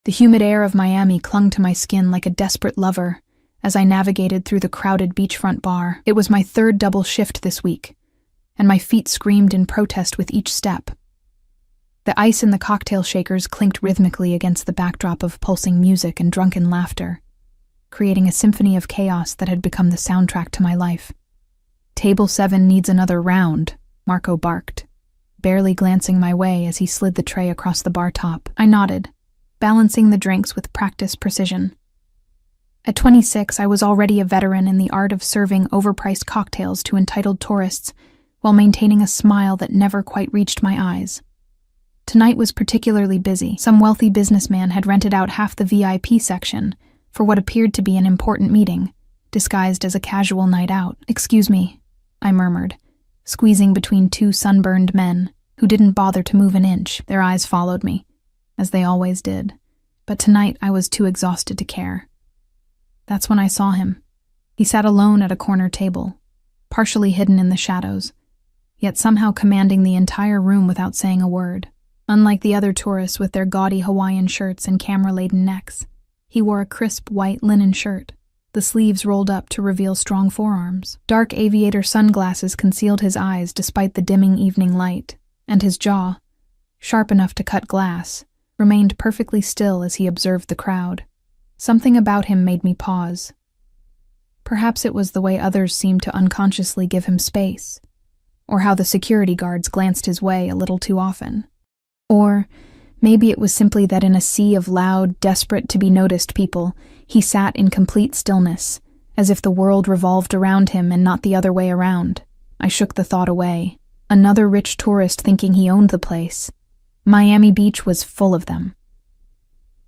The humid air of Miami clung to my skin like a desperate lover as I navigated through the crowded beachfront bar. It was my third double shift this week, and my feet screamed in protest with each step. The ice in the cocktail shakers clinked rhythmically against the backdrop of pulsing music and drunken laughter, creating a symphony of chaos that had become the soundtrack to my life. "Table 7 needs another round," Marco barked, barely glancing my way as he slid the tray across the bar top. I nodded, balancing the drinks with practiced precision. At 26, I was already a veteran in the art of serving overpriced cocktails to entitled tourists while maintaining a smile that never quite reached my eyes. Tonight was particularly busy. Some wealthy businessman had rented out half the VIP section for what appeared to be an important meeting, disguised as a casual night out. "Excuse me," I murmured, squeezing between two sunburned men who didn't bother to move an inch. Their eyes followed me, as they always did, but tonight I was too exhausted to care. That's when I saw him. He sat alone at a corner table, partially hidden in the shadows, yet somehow commanding the entire room without saying a word. Unlike the other tourists with their gaudy Hawaiian shirts and camera-laden necks, he wore a crisp white linen shirt, the sleeves rolled up to reveal strong forearms. Dark aviator sunglasses concealed his eyes despite the dimming evening light, and his jaw, sharp enough to cut glass, remained perfectly still as he observed the crowd. Something about him made me pause. Perhaps it was the way others seemed to unconsciously give him space, or how the security guards glanced his way a little too often. Or maybe it was simply that in a sea of loud, desperate-to-be-noticed people, he sat in complete stillness, as if the world revolved around him and not the other way around. I shook the thought away. Another rich tourist thinking he owned the place. Miami Beach was full of them.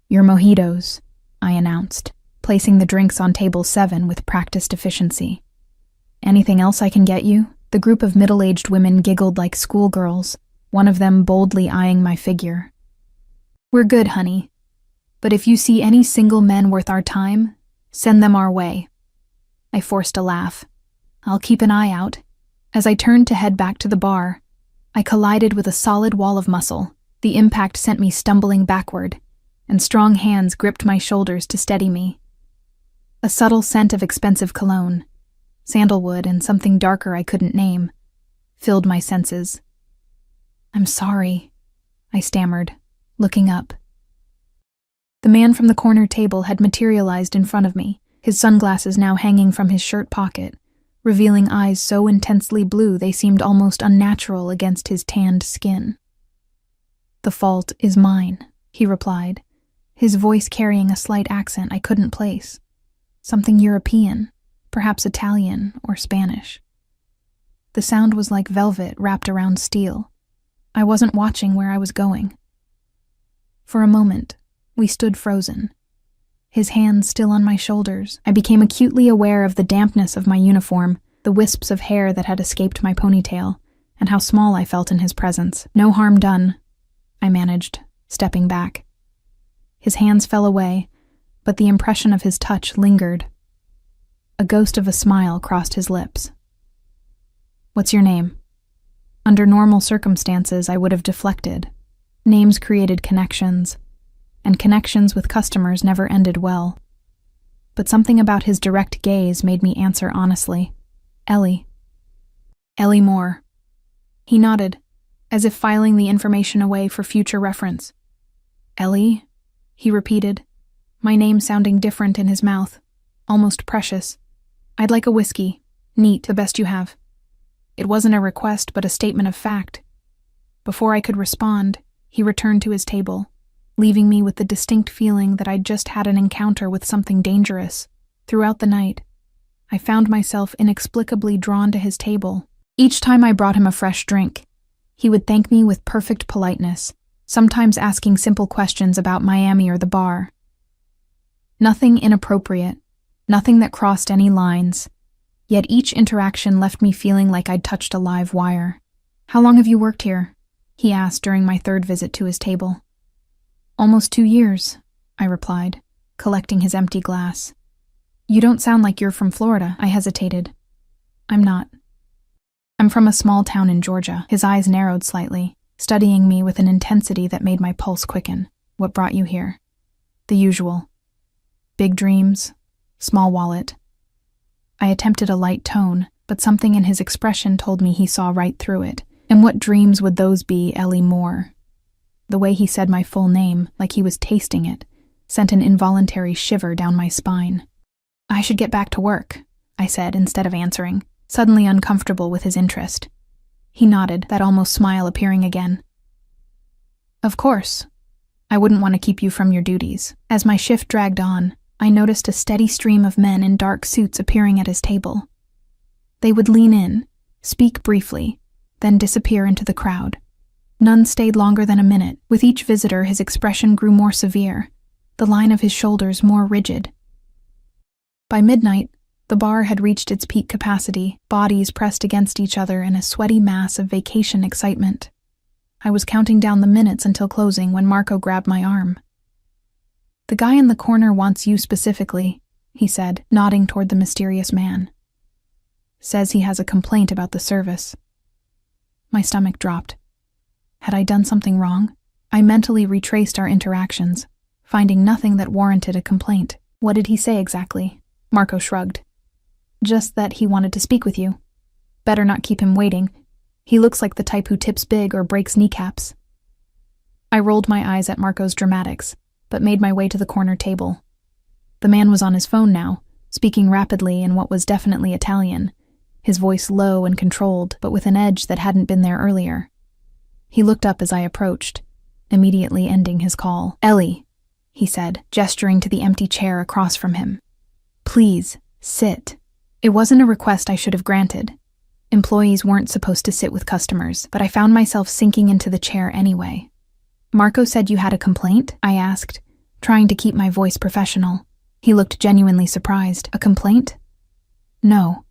"Your mojitos," I announced, placing the drinks on table 7 with practiced efficiency. "Anything else I can get you?" The group of middle-aged women giggled like schoolgirls, one of them boldly eyeing my figure. "We're good, honey. But if you see any single men worth our time, send them our way." I forced a laugh. "I'll keep an eye out." As I turned to head back to the bar, I collided with a solid wall of muscle. The impact sent me stumbling backward, and strong hands gripped my shoulders to steady me. A subtle scent of expensive cologne, sandalwood and something darker I couldn't name, filled my senses. "I'm sorry," I stammered, looking up. The man from the corner table had materialized in front of me, his sunglasses now hanging from his shirt pocket, revealing eyes so intensely blue they seemed almost unnatural against his tanned skin. "The fault is mine," he replied, his voice carrying a slight accent I couldn't place. Something European, perhaps Italian or Spanish. The sound was like velvet wrapped around steel. I wasn't watching where I was going. For a moment, we stood frozen. His hands still on my shoulders, I became acutely aware of the dampness of my uniform, the wisps of hair that had escaped my ponytail, and how small I felt in his presence. "No harm done," I managed, stepping back. His hands fell away, but the impression of his touch lingered. A ghost of a smile crossed his lips. "What's your name?" Under normal circumstances, I would have deflected. Names created connections, and connections with customers never ended well. But something about his direct gaze made me answer honestly. "Ellie." "Ellie Moore." He nodded, as if filing the information away for future reference. "Ellie?" he repeated, my name sounding different in his mouth, almost precious. "I'd like a whiskey. Neat, the best you have." It wasn't a request, but a statement of fact. Before I could respond, he returned to his table, leaving me with the distinct feeling that I'd just had an encounter with something dangerous. Throughout the night, I found myself inexplicably drawn to his table. Each time I brought him a fresh drink, he would thank me with perfect politeness, sometimes asking simple questions about Miami or the bar. Nothing inappropriate, nothing that crossed any lines, yet each interaction left me feeling like I'd touched a live wire. "How long have you worked here?" he asked during my third visit to his table. "Almost 2 years," I replied, collecting his empty glass. "You don't sound like you're from Florida," I hesitated. "I'm not. I'm from a small town in Georgia." His eyes narrowed slightly, studying me with an intensity that made my pulse quicken. "What brought you here?" The usual. Big dreams, small wallet. I attempted a light tone, but something in his expression told me he saw right through it. And what dreams would those be, Ellie Moore? The way he said my full name, like he was tasting it, sent an involuntary shiver down my spine. I should get back to work, I said instead of answering, suddenly uncomfortable with his interest. He nodded, that almost smile appearing again. Of course. I wouldn't want to keep you from your duties. As my shift dragged on, I noticed a steady stream of men in dark suits appearing at his table. They would lean in, speak briefly, then disappear into the crowd. None stayed longer than a minute. With each visitor, his expression grew more severe, the line of his shoulders more rigid. By midnight, the bar had reached its peak capacity, bodies pressed against each other in a sweaty mass of vacation excitement. I was counting down the minutes until closing when Marco grabbed my arm. "The guy in the corner wants you specifically," he said, nodding toward the mysterious man. "Says he has a complaint about the service." My stomach dropped. Had I done something wrong? I mentally retraced our interactions, finding nothing that warranted a complaint. "What did he say exactly?" Marco shrugged. "Just that he wanted to speak with you. Better not keep him waiting. He looks like the type who tips big or breaks kneecaps." I rolled my eyes at Marco's dramatics, but made my way to the corner table. The man was on his phone now, speaking rapidly in what was definitely Italian, his voice low and controlled, but with an edge that hadn't been there earlier. He looked up as I approached, immediately ending his call. "Ellie," he said, gesturing to the empty chair across from him. "Please, sit." It wasn't a request I should have granted. Employees weren't supposed to sit with customers, but I found myself sinking into the chair anyway. "Marco said you had a complaint?" I asked, trying to keep my voice professional. He looked genuinely surprised. "A complaint?" "No.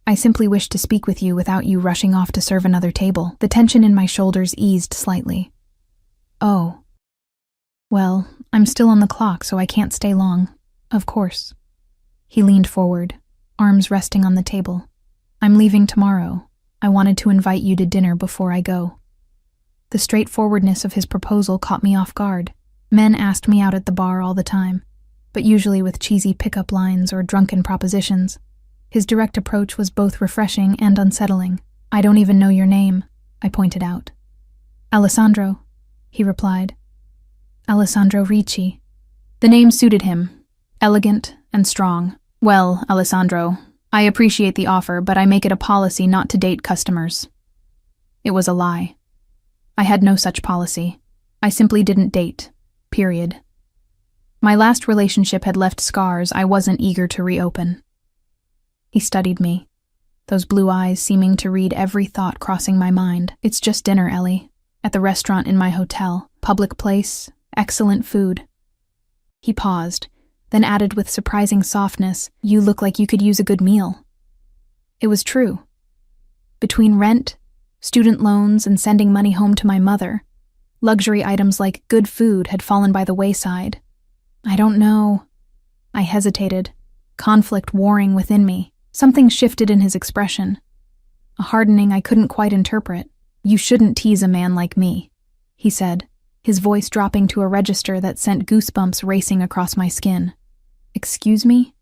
I simply wished to speak with you without you rushing off to serve another table." The tension in my shoulders eased slightly. "Oh. Well, I'm still on the clock, so I can't stay long. Of course." He leaned forward, arms resting on the table. "I'm leaving tomorrow. I wanted to invite you to dinner before I go." The straightforwardness of his proposal caught me off guard. Men asked me out at the bar all the time, but usually with cheesy pickup lines or drunken propositions. His direct approach was both refreshing and unsettling. "I don't even know your name," I pointed out. "Alessandro," he replied. "Alessandro Ricci." The name suited him, elegant and strong. "Well, Alessandro, I appreciate the offer, but I make it a policy not to date customers." It was a lie. I had no such policy. I simply didn't date. Period. My last relationship had left scars I wasn't eager to reopen. He studied me, those blue eyes seeming to read every thought crossing my mind. "It's just dinner, Ellie. At the restaurant in my hotel. Public place, excellent food." He paused, then added with surprising softness, "You look like you could use a good meal." It was true. Between rent, student loans, and sending money home to my mother, luxury items like good food had fallen by the wayside. "I don't know." I hesitated, conflict warring within me. Something shifted in his expression, a hardening I couldn't quite interpret. "You shouldn't tease a man like me," he said, his voice dropping to a register that sent goosebumps racing across my skin. "Excuse me?"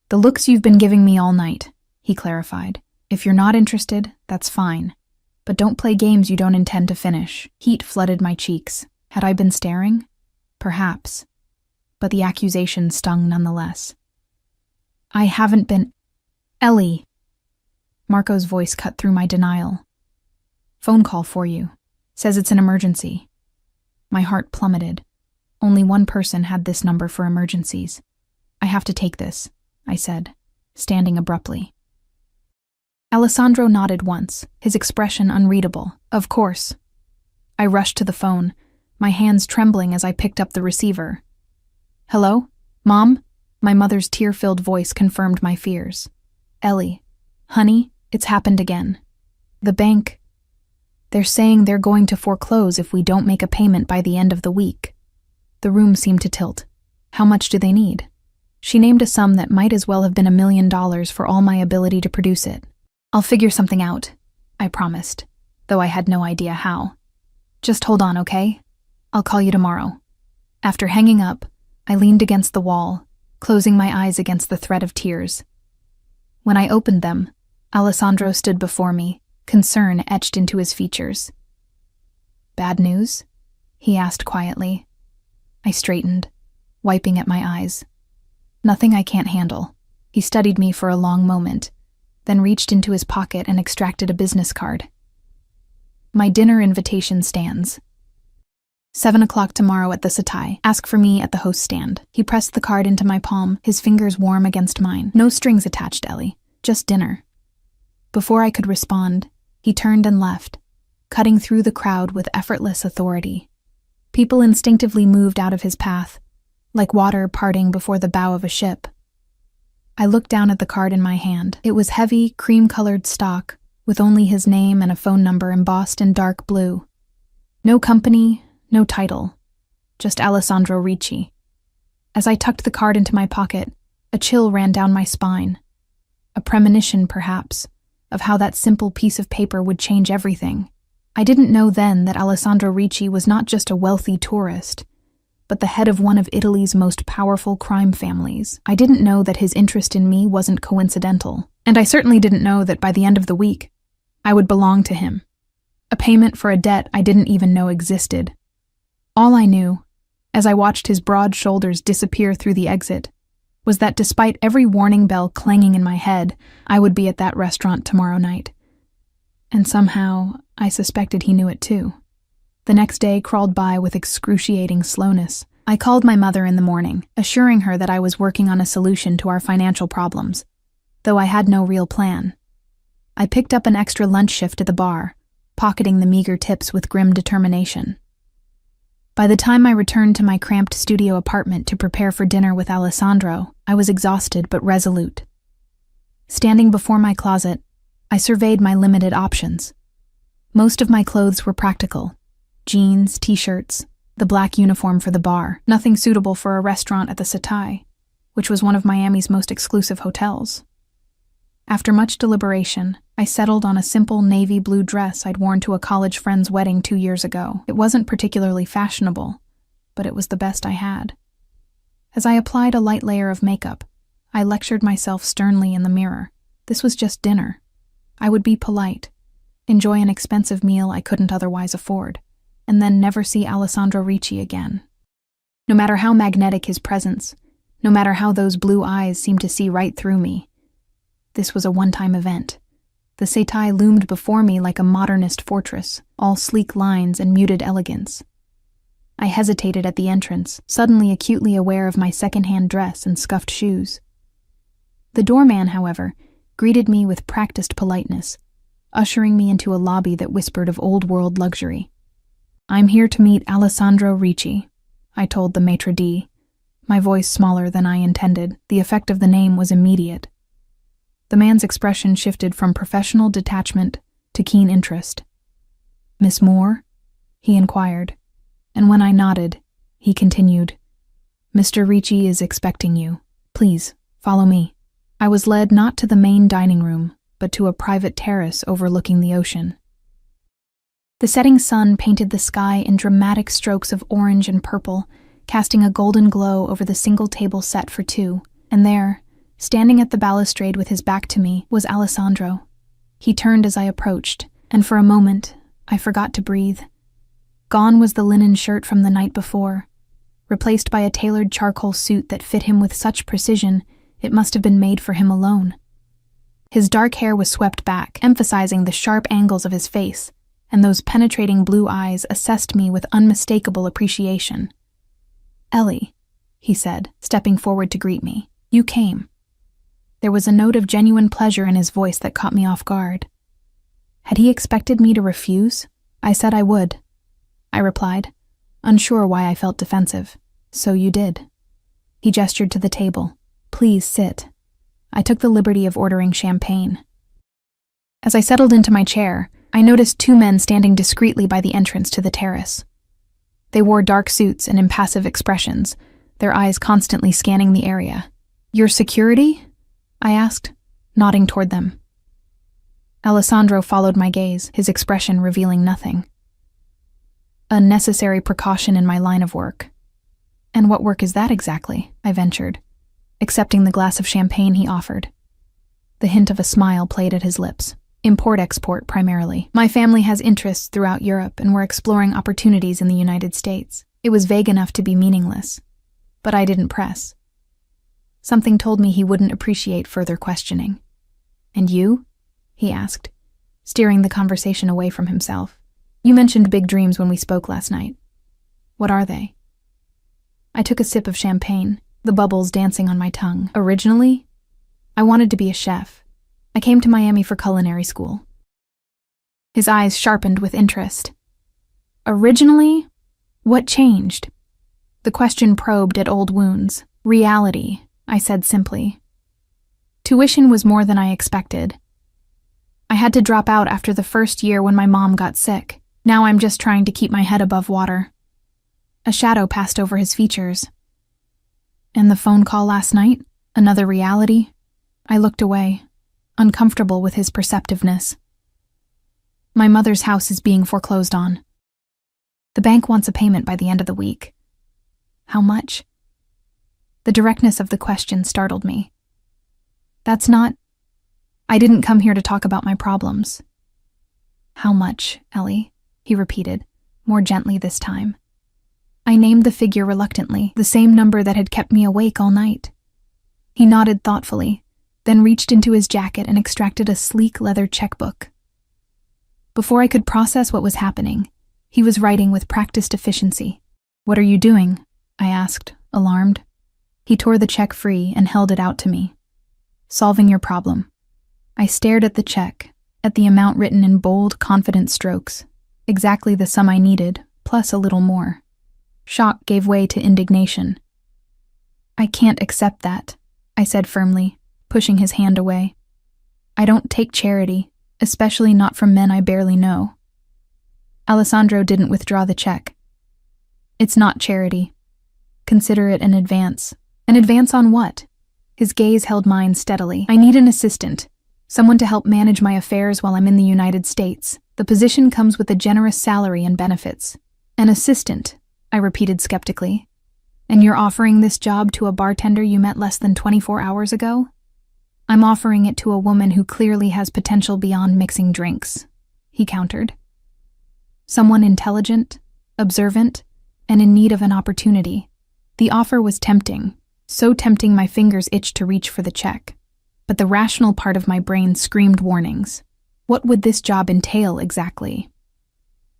"The looks you've been giving me all night," he clarified. "If you're not interested, that's fine. But don't play games you don't intend to finish." Heat flooded my cheeks. Had I been staring? Perhaps. But the accusation stung nonetheless. "I haven't been—" "Ellie." Marco's voice cut through my denial. "Phone call for you. Says it's an emergency." My heart plummeted. Only one person had this number for emergencies. "I have to take this," I said, standing abruptly. Alessandro nodded once, his expression unreadable. "Of course." I rushed to the phone, my hands trembling as I picked up the receiver. "Hello? Mom?" My mother's tear-filled voice confirmed my fears. "Ellie, honey, it's happened again. The bank, they're saying they're going to foreclose if we don't make a payment by the end of the week." The room seemed to tilt. "How much do they need?" She named a sum that might as well have been $1 million for all my ability to produce it. "I'll figure something out," I promised, though I had no idea how. "Just hold on, okay? I'll call you tomorrow." After hanging up, I leaned against the wall, closing my eyes against the threat of tears. When I opened them, Alessandro stood before me, concern etched into his features. "Bad news?" he asked quietly. I straightened, wiping at my eyes. "Nothing I can't handle." He studied me for a long moment, then reached into his pocket and extracted a business card. "My dinner invitation stands. 7 o'clock tomorrow at the Setai. Ask for me at the host stand." He pressed the card into my palm, his fingers warm against mine. "No strings attached, Ellie. Just dinner." Before I could respond, he turned and left, cutting through the crowd with effortless authority. People instinctively moved out of his path, like water parting before the bow of a ship. I looked down at the card in my hand. It was heavy, cream-colored stock, with only his name and a phone number embossed in dark blue. No company, no title, just Alessandro Ricci. As I tucked the card into my pocket, a chill ran down my spine. A premonition, perhaps, of how that simple piece of paper would change everything. I didn't know then that Alessandro Ricci was not just a wealthy tourist, but the head of one of Italy's most powerful crime families. I didn't know that his interest in me wasn't coincidental, and I certainly didn't know that by the end of the week, I would belong to him. A payment for a debt I didn't even know existed. All I knew, as I watched his broad shoulders disappear through the exit, was that despite every warning bell clanging in my head, I would be at that restaurant tomorrow night. And somehow, I suspected he knew it too. The next day crawled by with excruciating slowness. I called my mother in the morning, assuring her that I was working on a solution to our financial problems, though I had no real plan. I picked up an extra lunch shift at the bar, pocketing the meager tips with grim determination. By the time I returned to my cramped studio apartment to prepare for dinner with Alessandro, I was exhausted but resolute. Standing before my closet, I surveyed my limited options. Most of my clothes were practical: jeans, t-shirts, the black uniform for the bar, nothing suitable for a restaurant at the Setai, which was one of Miami's most exclusive hotels. After much deliberation, I settled on a simple navy blue dress I'd worn to a college friend's wedding 2 years ago. It wasn't particularly fashionable, but it was the best I had. As I applied a light layer of makeup, I lectured myself sternly in the mirror. This was just dinner. I would be polite, enjoy an expensive meal I couldn't otherwise afford, and then never see Alessandro Ricci again. No matter how magnetic his presence, no matter how those blue eyes seemed to see right through me, this was a one-time event. The Setai loomed before me like a modernist fortress, all sleek lines and muted elegance. I hesitated at the entrance, suddenly acutely aware of my second-hand dress and scuffed shoes. The doorman, however, greeted me with practiced politeness, ushering me into a lobby that whispered of old-world luxury. "I'm here to meet Alessandro Ricci," I told the maitre d', my voice smaller than I intended. The effect of the name was immediate. The man's expression shifted from professional detachment to keen interest. "Miss Moore?" he inquired, and when I nodded, he continued, "Mr. Ricci is expecting you. Please, follow me." I was led not to the main dining room, but to a private terrace overlooking the ocean. The setting sun painted the sky in dramatic strokes of orange and purple, casting a golden glow over the single table set for two, and there, standing at the balustrade with his back to me, was Alessandro. He turned as I approached, and for a moment, I forgot to breathe. Gone was the linen shirt from the night before, replaced by a tailored charcoal suit that fit him with such precision it must have been made for him alone. His dark hair was swept back, emphasizing the sharp angles of his face, and those penetrating blue eyes assessed me with unmistakable appreciation. "Ellie," he said, stepping forward to greet me, "you came." There was a note of genuine pleasure in his voice that caught me off guard. Had he expected me to refuse? I said I would. I replied, unsure why I felt defensive. "So you did." He gestured to the table. "Please sit." I took the liberty of ordering champagne. As I settled into my chair, I noticed 2 men standing discreetly by the entrance to the terrace. They wore dark suits and impassive expressions, their eyes constantly scanning the area. "Your security?" I asked, nodding toward them. Alessandro followed my gaze, his expression revealing nothing. "A necessary precaution in my line of work." "And what work is that exactly?" I ventured, accepting the glass of champagne he offered. The hint of a smile played at his lips. "Import-export primarily. My family has interests throughout Europe and we're exploring opportunities in the United States." It was vague enough to be meaningless, but I didn't press. Something told me he wouldn't appreciate further questioning. "And you?" he asked, steering the conversation away from himself. "You mentioned big dreams when we spoke last night. What are they?" I took a sip of champagne, the bubbles dancing on my tongue. "Originally, I wanted to be a chef. I came to Miami for culinary school." His eyes sharpened with interest. "Originally? What changed?" The question probed at old wounds. "Reality," I said simply. "Tuition was more than I expected. I had to drop out after the first year when my mom got sick. Now I'm just trying to keep my head above water." A shadow passed over his features. "And the phone call last night? Another reality?" I looked away, uncomfortable with his perceptiveness. "My mother's house is being foreclosed on. The bank wants a payment by the end of the week." "How much?" The directness of the question startled me. "That's not... I didn't come here to talk about my problems." "How much, Ellie?" he repeated, more gently this time. I named the figure reluctantly, the same number that had kept me awake all night. He nodded thoughtfully, then reached into his jacket and extracted a sleek leather checkbook. Before I could process what was happening, he was writing with practiced efficiency. "What are you doing?" I asked, alarmed. He tore the check free and held it out to me. "Solving your problem." I stared at the check, at the amount written in bold, confident strokes. Exactly the sum I needed, plus a little more. Shock gave way to indignation. "I can't accept that," I said firmly, pushing his hand away. "I don't take charity, especially not from men I barely know." Alessandro didn't withdraw the check. "It's not charity. Consider it an advance." "An advance on what?" His gaze held mine steadily. "I need an assistant. Someone to help manage my affairs while I'm in the United States. The position comes with a generous salary and benefits." "An assistant," I repeated skeptically. "And you're offering this job to a bartender you met less than 24 hours ago?" "I'm offering it to a woman who clearly has potential beyond mixing drinks," he countered. "Someone intelligent, observant, and in need of an opportunity." The offer was tempting, so tempting my fingers itched to reach for the check. But the rational part of my brain screamed warnings. What would this job entail exactly?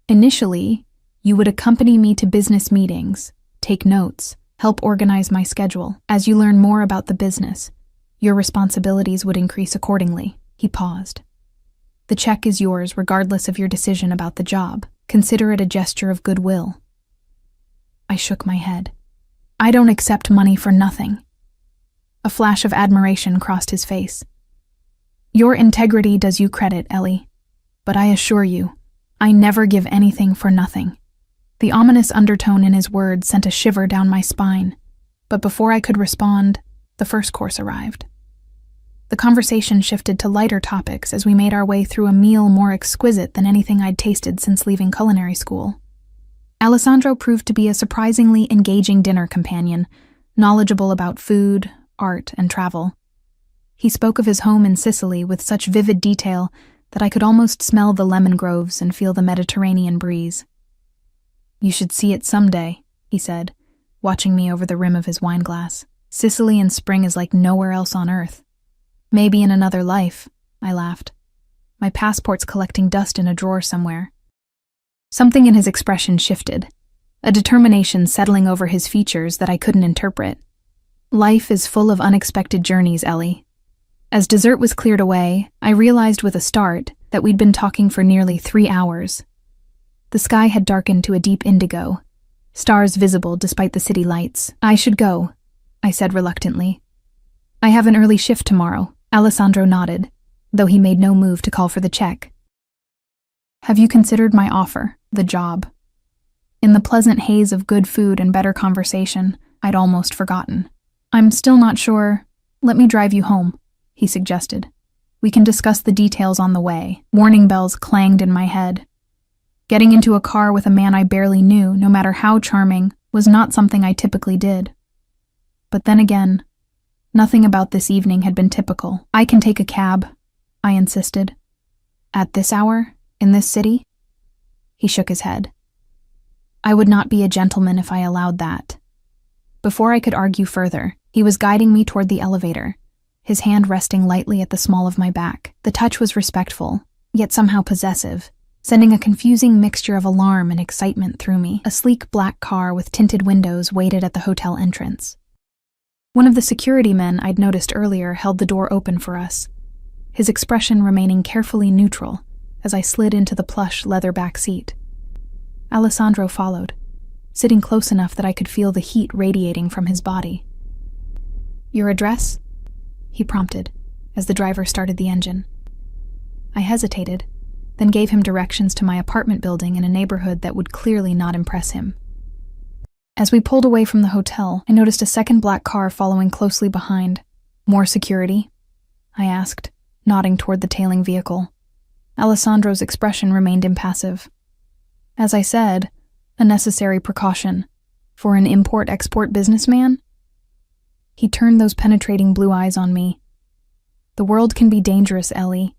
"Initially, you would accompany me to business meetings, take notes, help organize my schedule. As you learn more about the business, your responsibilities would increase accordingly." He paused. "The check is yours regardless of your decision about the job. Consider it a gesture of goodwill." I shook my head. "I don't accept money for nothing." A flash of admiration crossed his face. "Your integrity does you credit, Ellie. But I assure you, I never give anything for nothing." The ominous undertone in his words sent a shiver down my spine. But before I could respond, the first course arrived. The conversation shifted to lighter topics as we made our way through a meal more exquisite than anything I'd tasted since leaving culinary school. Alessandro proved to be a surprisingly engaging dinner companion, knowledgeable about food, art, and travel. He spoke of his home in Sicily with such vivid detail that I could almost smell the lemon groves and feel the Mediterranean breeze. "You should see it someday," he said, watching me over the rim of his wineglass. "Sicily in spring is like nowhere else on earth." "Maybe in another life," I laughed. "My passport's collecting dust in a drawer somewhere." Something in his expression shifted, a determination settling over his features that I couldn't interpret. "Life is full of unexpected journeys, Ellie." As dessert was cleared away, I realized with a start that we'd been talking for nearly 3 hours. The sky had darkened to a deep indigo, stars visible despite the city lights. "I should go," I said reluctantly. "I have an early shift tomorrow." Alessandro nodded, though he made no move to call for the check. "Have you considered my offer, the job?" In the pleasant haze of good food and better conversation, I'd almost forgotten. "I'm still not sure. Let me drive you home," he suggested. "We can discuss the details on the way." Warning bells clanged in my head. Getting into a car with a man I barely knew, no matter how charming, was not something I typically did. But then again, nothing about this evening had been typical. "I can take a cab," I insisted. "At this hour? In this city?" He shook his head. "I would not be a gentleman if I allowed that." Before I could argue further, he was guiding me toward the elevator, his hand resting lightly at the small of my back. The touch was respectful, yet somehow possessive, sending a confusing mixture of alarm and excitement through me. A sleek black car with tinted windows waited at the hotel entrance. One of the security men I'd noticed earlier held the door open for us, his expression remaining carefully neutral as I slid into the plush leather back seat. Alessandro followed, sitting close enough that I could feel the heat radiating from his body. "Your address?" he prompted as the driver started the engine. I hesitated, then gave him directions to my apartment building in a neighborhood that would clearly not impress him. As we pulled away from the hotel, I noticed a second black car following closely behind. "More security?" I asked, nodding toward the tailing vehicle. Alessandro's expression remained impassive. As I said, a necessary precaution. For an import-export businessman? He turned those penetrating blue eyes on me. "The world can be dangerous, Ellie,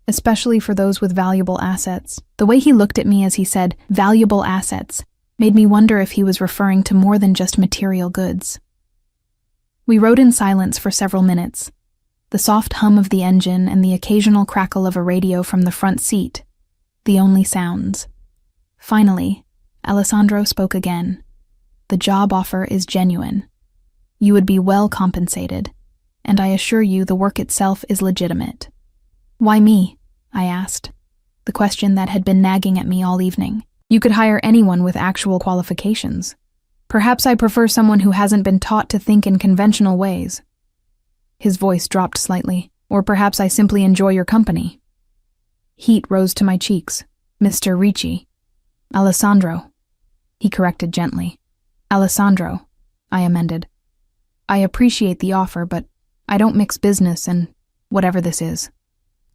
especially for those with valuable assets." The way he looked at me as he said, "valuable assets," made me wonder if he was referring to more than just material goods. We rode in silence for several minutes, the soft hum of the engine and the occasional crackle of a radio from the front seat, the only sounds. Finally, Alessandro spoke again. "The job offer is genuine. You would be well compensated, and I assure you the work itself is legitimate." "Why me?" I asked, the question that had been nagging at me all evening. "You could hire anyone with actual qualifications. Perhaps I prefer someone who hasn't been taught to think in conventional ways." His voice dropped slightly. "Or perhaps I simply enjoy your company." Heat rose to my cheeks. "Mr. Ricci." "Alessandro," he corrected gently. "Alessandro," I amended. "I appreciate the offer, but I don't mix business and whatever this is."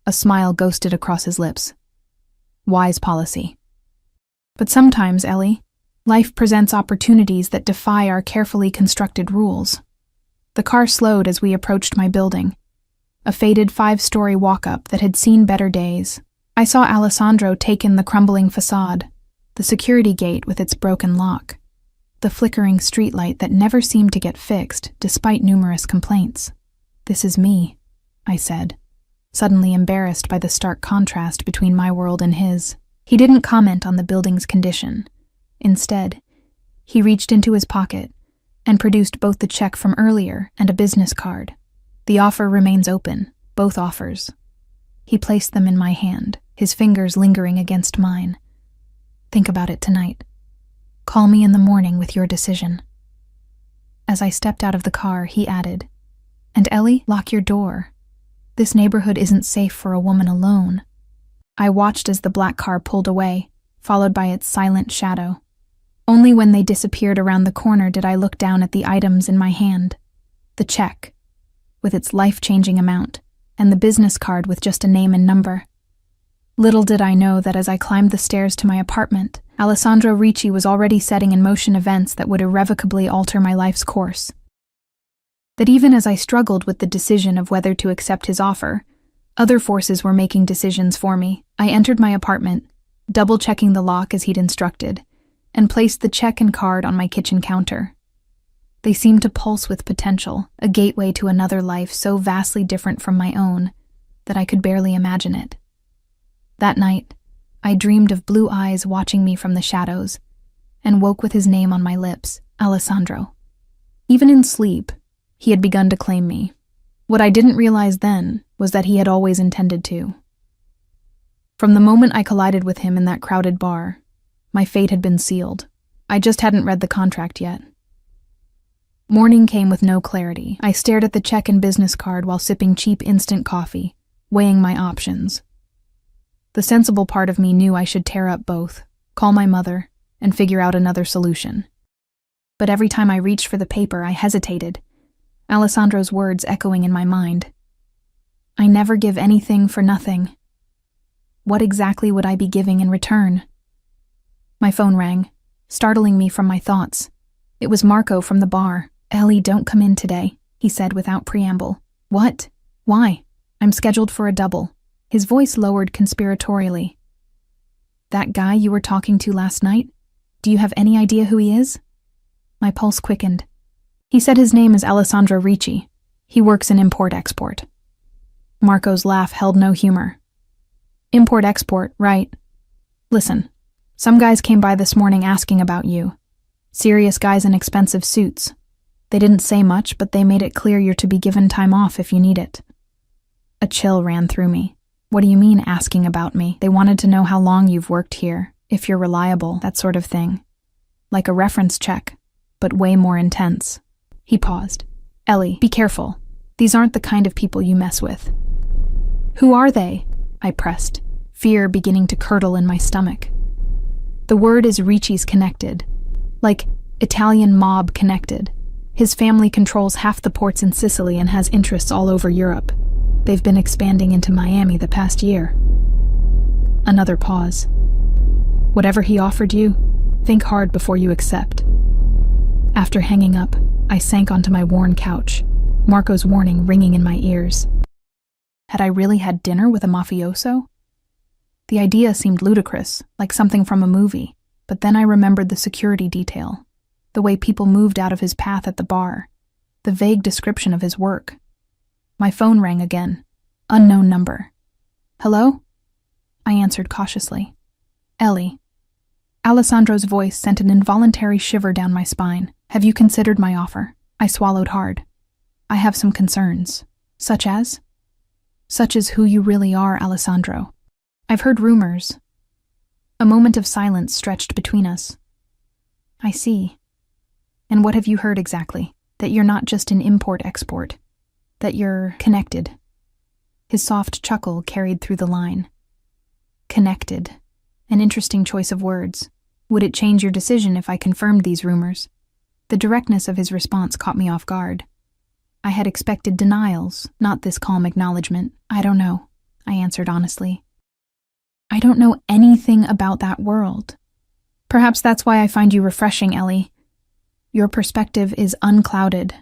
A smile ghosted across his lips. "Wise policy." "But sometimes, Ellie, life presents opportunities that defy our carefully constructed rules." The car slowed as we approached my building, a faded 5-story walk-up that had seen better days. I saw Alessandro take in the crumbling facade, the security gate with its broken lock, the flickering streetlight that never seemed to get fixed despite numerous complaints. "This is me," I said, suddenly embarrassed by the stark contrast between my world and his. He didn't comment on the building's condition. Instead, he reached into his pocket and produced both the check from earlier and a business card. "The offer remains open, both offers." He placed them in my hand, his fingers lingering against mine. "Think about it tonight. Call me in the morning with your decision." As I stepped out of the car, he added, "And Ellie, lock your door. This neighborhood isn't safe for a woman alone." I watched as the black car pulled away, followed by its silent shadow. Only when they disappeared around the corner did I look down at the items in my hand. The check, with its life-changing amount, and the business card with just a name and number. Little did I know that as I climbed the stairs to my apartment, Alessandro Ricci was already setting in motion events that would irrevocably alter my life's course. That even as I struggled with the decision of whether to accept his offer, other forces were making decisions for me. I entered my apartment, double-checking the lock as he'd instructed, and placed the check and card on my kitchen counter. They seemed to pulse with potential, a gateway to another life so vastly different from my own that I could barely imagine it. That night, I dreamed of blue eyes watching me from the shadows, and woke with his name on my lips, Alessandro. Even in sleep, he had begun to claim me. What I didn't realize then was that he had always intended to. From the moment I collided with him in that crowded bar, my fate had been sealed. I just hadn't read the contract yet. Morning came with no clarity. I stared at the check and business card while sipping cheap instant coffee, weighing my options. The sensible part of me knew I should tear up both, call my mother, and figure out another solution. But every time I reached for the paper, I hesitated, Alessandro's words echoing in my mind. I never give anything for nothing. What exactly would I be giving in return? My phone rang, startling me from my thoughts. It was Marco from the bar. "Ellie, don't come in today," he said without preamble. "What? Why?" "I'm scheduled for a double." His voice lowered conspiratorially. "That guy you were talking to last night? Do you have any idea who he is?" My pulse quickened. He said his name is Alessandro Ricci. He works in import-export. Marco's laugh held no humor. "Import-export, right? Listen, some guys came by this morning asking about you. Serious guys in expensive suits. They didn't say much, but they made it clear you're to be given time off if you need it." A chill ran through me. "What do you mean, asking about me? They wanted to know how long you've worked here, if you're reliable, that sort of thing. Like a reference check, but way more intense." He paused. "Ellie, be careful. These aren't the kind of people you mess with." "Who are they?" I pressed, fear beginning to curdle in my stomach. "The word is Ricci's connected. Like Italian mob connected. His family controls half the ports in Sicily and has interests all over Europe. They've been expanding into Miami the past year." Another pause. "Whatever he offered you, think hard before you accept." After hanging up, I sank onto my worn couch, Marco's warning ringing in my ears. Had I really had dinner with a mafioso? The idea seemed ludicrous, like something from a movie, but then I remembered the security detail, the way people moved out of his path at the bar, the vague description of his work. My phone rang again. Unknown number. "Hello?" I answered cautiously. "Ellie." Alessandro's voice sent an involuntary shiver down my spine. "Have you considered my offer?" I swallowed hard. "I have some concerns." "Such as?" "Such as who you really are, Alessandro. I've heard rumors." A moment of silence stretched between us. "I see. And what have you heard exactly? That you're not just an import-export. That you're connected." His soft chuckle carried through the line. Connected. An interesting choice of words. Would it change your decision if I confirmed these rumors? The directness of his response caught me off guard. I had expected denials, not this calm acknowledgement. "I don't know," I answered honestly. "I don't know anything about that world. Perhaps that's why I find you refreshing, Ellie. Your perspective is unclouded."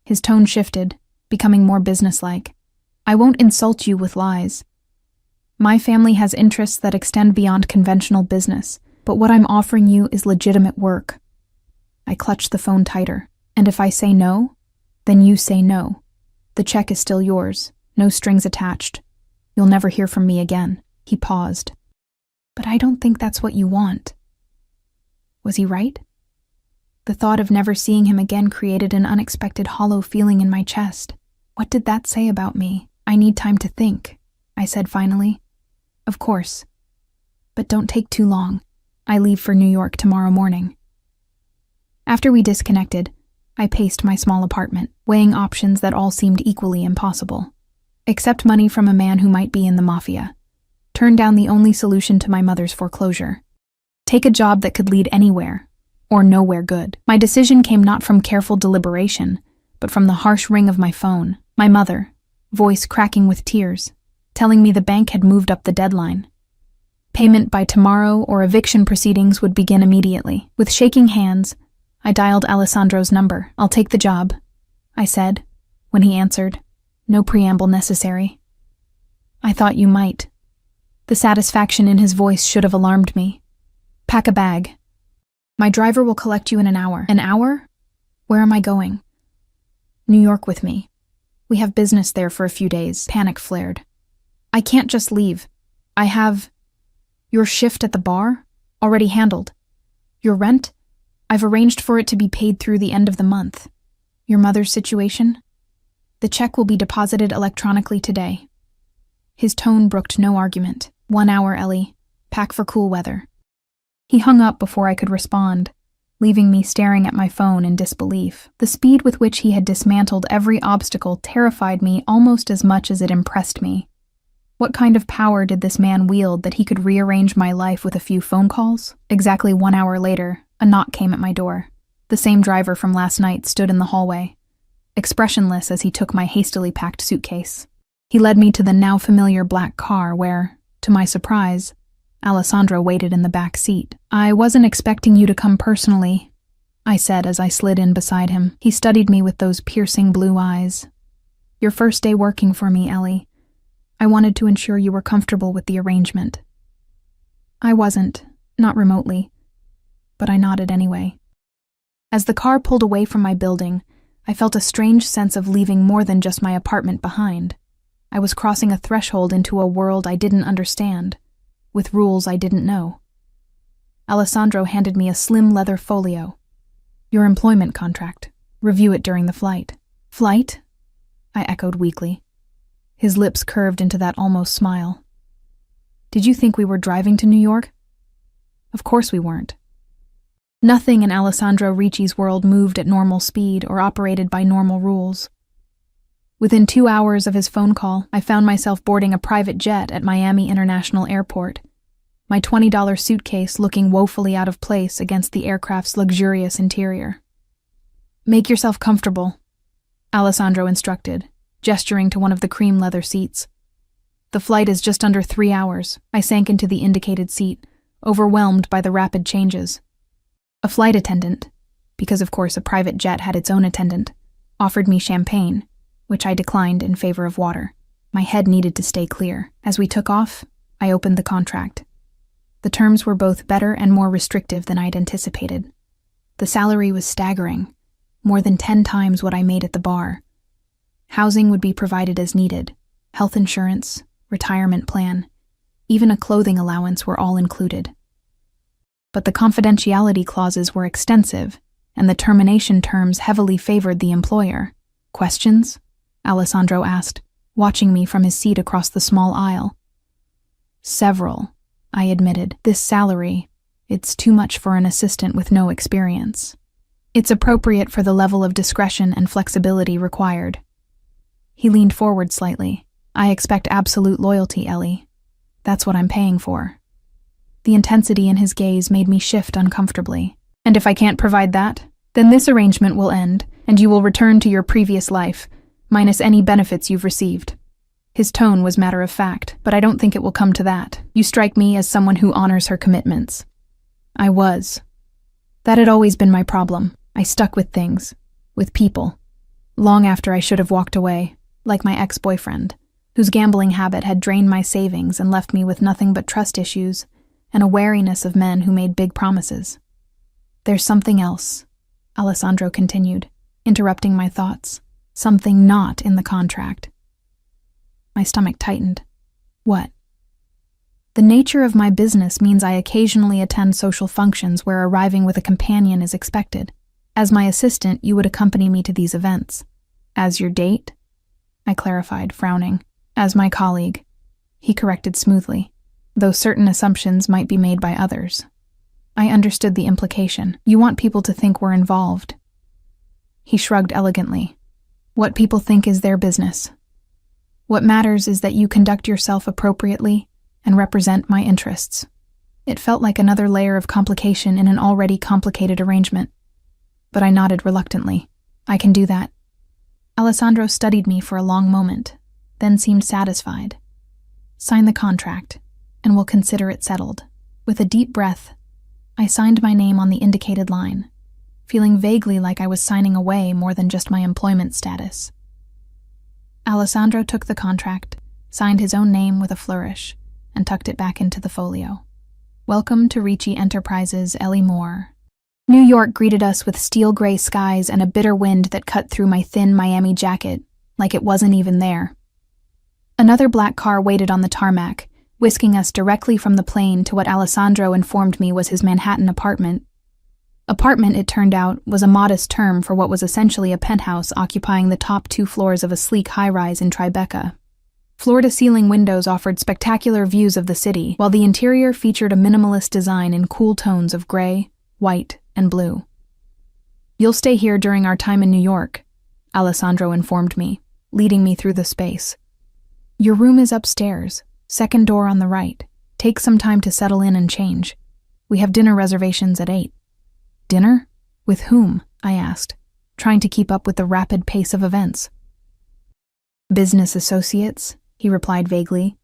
His tone shifted, becoming more businesslike. "I won't insult you with lies. My family has interests that extend beyond conventional business, but what I'm offering you is legitimate work." I clutched the phone tighter. "And if I say no, then you say no. The check is still yours, no strings attached. You'll never hear from me again." He paused. "But I don't think that's what you want." Was he right? The thought of never seeing him again created an unexpected hollow feeling in my chest. What did that say about me? "I need time to think," I said finally. "Of course. But don't take too long. I leave for New York tomorrow morning." After we disconnected, I paced my small apartment, weighing options that all seemed equally impossible. Accept money from a man who might be in the mafia. Turn down the only solution to my mother's foreclosure. Take a job that could lead anywhere, or nowhere good. My decision came not from careful deliberation, but from the harsh ring of my phone. My mother, voice cracking with tears, telling me the bank had moved up the deadline. Payment by tomorrow or eviction proceedings would begin immediately. With shaking hands, I dialed Alessandro's number. "I'll take the job," I said, when he answered. No preamble necessary. "I thought you might." The satisfaction in his voice should have alarmed me. "Pack a bag. My driver will collect you in an hour." "An hour? Where am I going?" "New York with me. We have business there for a few days." Panic flared. "I can't just leave. I have..." "Your shift at the bar? Already handled. Your rent? I've arranged for it to be paid through the end of the month. Your mother's situation? The check will be deposited electronically today." His tone brooked no argument. 1 hour, Ellie. Pack for cool weather." He hung up before I could respond, leaving me staring at my phone in disbelief. The speed with which he had dismantled every obstacle terrified me almost as much as it impressed me. What kind of power did this man wield that he could rearrange my life with a few phone calls? Exactly 1 hour later, a knock came at my door. The same driver from last night stood in the hallway, expressionless as he took my hastily packed suitcase. He led me to the now familiar black car where, to my surprise, Alessandro waited in the back seat. "I wasn't expecting you to come personally," I said as I slid in beside him. He studied me with those piercing blue eyes. Your first day working for me, Ellie. I wanted to ensure you were comfortable with the arrangement. I wasn't, not remotely, but I nodded anyway. As the car pulled away from my building, I felt a strange sense of leaving more than just my apartment behind. I was crossing a threshold into a world I didn't understand, with rules I didn't know. Alessandro handed me a slim leather folio. Your employment contract. Review it during the flight. Flight? I echoed weakly. His lips curved into that almost smile. Did you think we were driving to New York? Of course we weren't. Nothing in Alessandro Ricci's world moved at normal speed or operated by normal rules. Within 2 hours of his phone call, I found myself boarding a private jet at Miami International Airport, my $20 suitcase looking woefully out of place against the aircraft's luxurious interior. Make yourself comfortable, Alessandro instructed, gesturing to one of the cream leather seats. The flight is just under 3 hours. I sank into the indicated seat, overwhelmed by the rapid changes. A flight attendant, because of course a private jet had its own attendant, offered me champagne, which I declined in favor of water. My head needed to stay clear. As we took off, I opened the contract. The terms were both better and more restrictive than I'd anticipated. The salary was staggering, more than 10 times what I made at the bar. Housing would be provided as needed. Health insurance, retirement plan, even a clothing allowance were all included. But the confidentiality clauses were extensive, and the termination terms heavily favored the employer. Questions? Alessandro asked, watching me from his seat across the small aisle. Several, I admitted. This salary, it's too much for an assistant with no experience. It's appropriate for the level of discretion and flexibility required. He leaned forward slightly. I expect absolute loyalty, Ellie. That's what I'm paying for. The intensity in his gaze made me shift uncomfortably. And if I can't provide that, then this arrangement will end, and you will return to your previous life, minus any benefits you've received. His tone was matter of fact, but I don't think it will come to that. You strike me as someone who honors her commitments. I was. That had always been my problem. I stuck with things, with people, long after I should have walked away, like my ex-boyfriend, whose gambling habit had drained my savings and left me with nothing but trust issues and a wariness of men who made big promises. There's something else, Alessandro continued, interrupting my thoughts. Something not in the contract. My stomach tightened. What? The nature of my business means I occasionally attend social functions where arriving with a companion is expected. As my assistant, you would accompany me to these events. As your date? I clarified, frowning. As my colleague. He corrected smoothly, though certain assumptions might be made by others. I understood the implication. You want people to think we're involved. He shrugged elegantly. What people think is their business. What matters is that you conduct yourself appropriately and represent my interests. It felt like another layer of complication in an already complicated arrangement. But I nodded reluctantly. I can do that. Alessandro studied me for a long moment, then seemed satisfied. Sign the contract, and we'll consider it settled. With a deep breath, I signed my name on the indicated line, feeling vaguely like I was signing away more than just my employment status. Alessandro took the contract, signed his own name with a flourish, and tucked it back into the folio. Welcome to Ricci Enterprises, Ellie Moore. New York greeted us with steel-gray skies and a bitter wind that cut through my thin Miami jacket, like it wasn't even there. Another black car waited on the tarmac, whisking us directly from the plane to what Alessandro informed me was his Manhattan apartment. Apartment, it turned out, was a modest term for what was essentially a penthouse occupying the top 2 floors of a sleek high-rise in Tribeca. Floor-to-ceiling windows offered spectacular views of the city, while the interior featured a minimalist design in cool tones of gray, white, and blue. You'll stay here during our time in New York, Alessandro informed me, leading me through the space. Your room is upstairs, second door on the right. Take some time to settle in and change. We have dinner reservations at 8. Dinner? With whom? I asked, trying to keep up with the rapid pace of events. Business associates, he replied vaguely.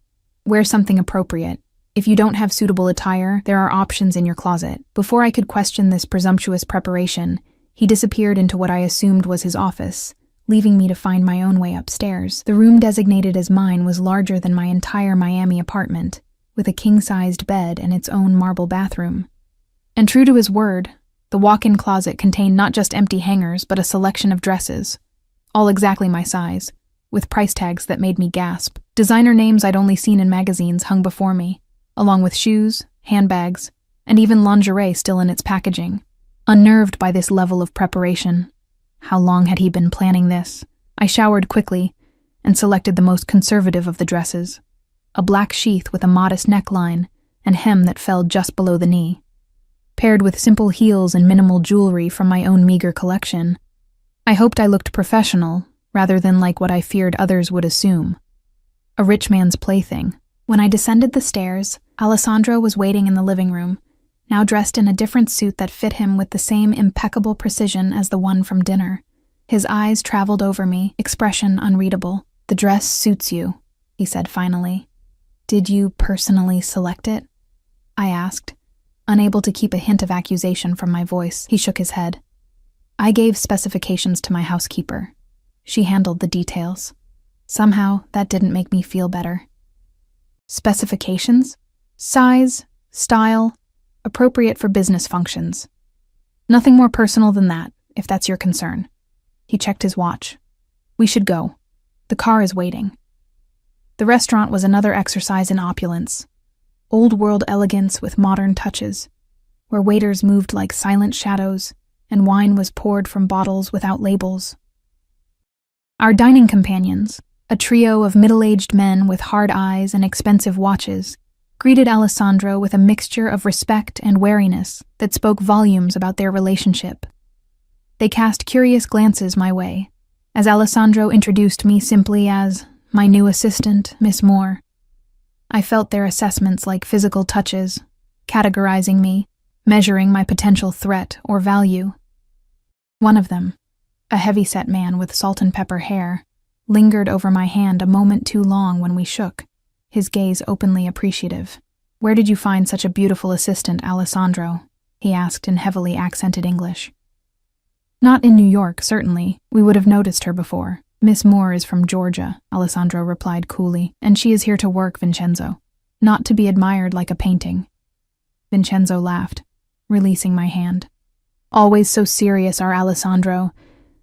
Wear something appropriate. If you don't have suitable attire, there are options in your closet. Before I could question this presumptuous preparation, He disappeared into what I assumed was his office, leaving me to find my own way upstairs. The room designated as mine was larger than my entire Miami apartment, with a king-sized bed and its own marble bathroom. And true to his word, the walk-in closet contained not just empty hangers, but a selection of dresses, all exactly my size, with price tags that made me gasp. Designer names I'd only seen in magazines hung before me, along with shoes, handbags, and even lingerie still in its packaging. Unnerved by this level of preparation, how long had he been planning this? I showered quickly and selected the most conservative of the dresses, a black sheath with a modest neckline and hem that fell just below the knee. Paired with simple heels and minimal jewelry from my own meager collection, I hoped I looked professional rather than like what I feared others would assume, a rich man's plaything. When I descended the stairs, Alessandro was waiting in the living room, now dressed in a different suit that fit him with the same impeccable precision as the one from dinner. His eyes traveled over me, expression unreadable. "The dress suits you," he said finally. "Did you personally select it?" I asked, unable to keep a hint of accusation from my voice. He shook his head. "I gave specifications to my housekeeper. She handled the details. Somehow, that didn't make me feel better." "Specifications? Size, style, appropriate for business functions. Nothing more personal than that, if that's your concern." He checked his watch. "We should go. The car is waiting." The restaurant was another exercise in opulence, old-world elegance with modern touches, where waiters moved like silent shadows and wine was poured from bottles without labels. Our dining companions, a trio of middle-aged men with hard eyes and expensive watches, greeted Alessandro with a mixture of respect and wariness that spoke volumes about their relationship. They cast curious glances my way, as Alessandro introduced me simply as my new assistant, Miss Moore. I felt their assessments like physical touches, categorizing me, measuring my potential threat or value. One of them, a heavy-set man with salt and pepper hair, lingered over my hand a moment too long when we shook, his gaze openly appreciative. "Where did you find such a beautiful assistant, Alessandro?" he asked in heavily accented English. "Not in New York, certainly. We would have noticed her before. Miss Moore is from Georgia," Alessandro replied coolly, "and she is here to work, Vincenzo, not to be admired like a painting." Vincenzo laughed, releasing my hand. "Always so serious, our Alessandro,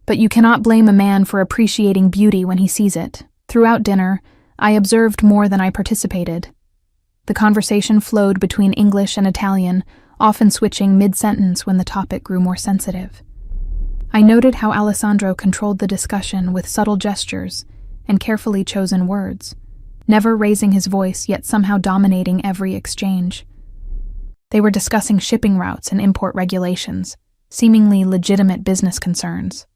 but you cannot blame a man for appreciating beauty when he sees it. Throughout dinner, I observed more than I participated. The conversation flowed between English and Italian, often switching mid-sentence when the topic grew more sensitive. I noted how Alessandro controlled the discussion with subtle gestures and carefully chosen words, never raising his voice yet somehow dominating every exchange. They were discussing shipping routes and import regulations, seemingly legitimate business concerns.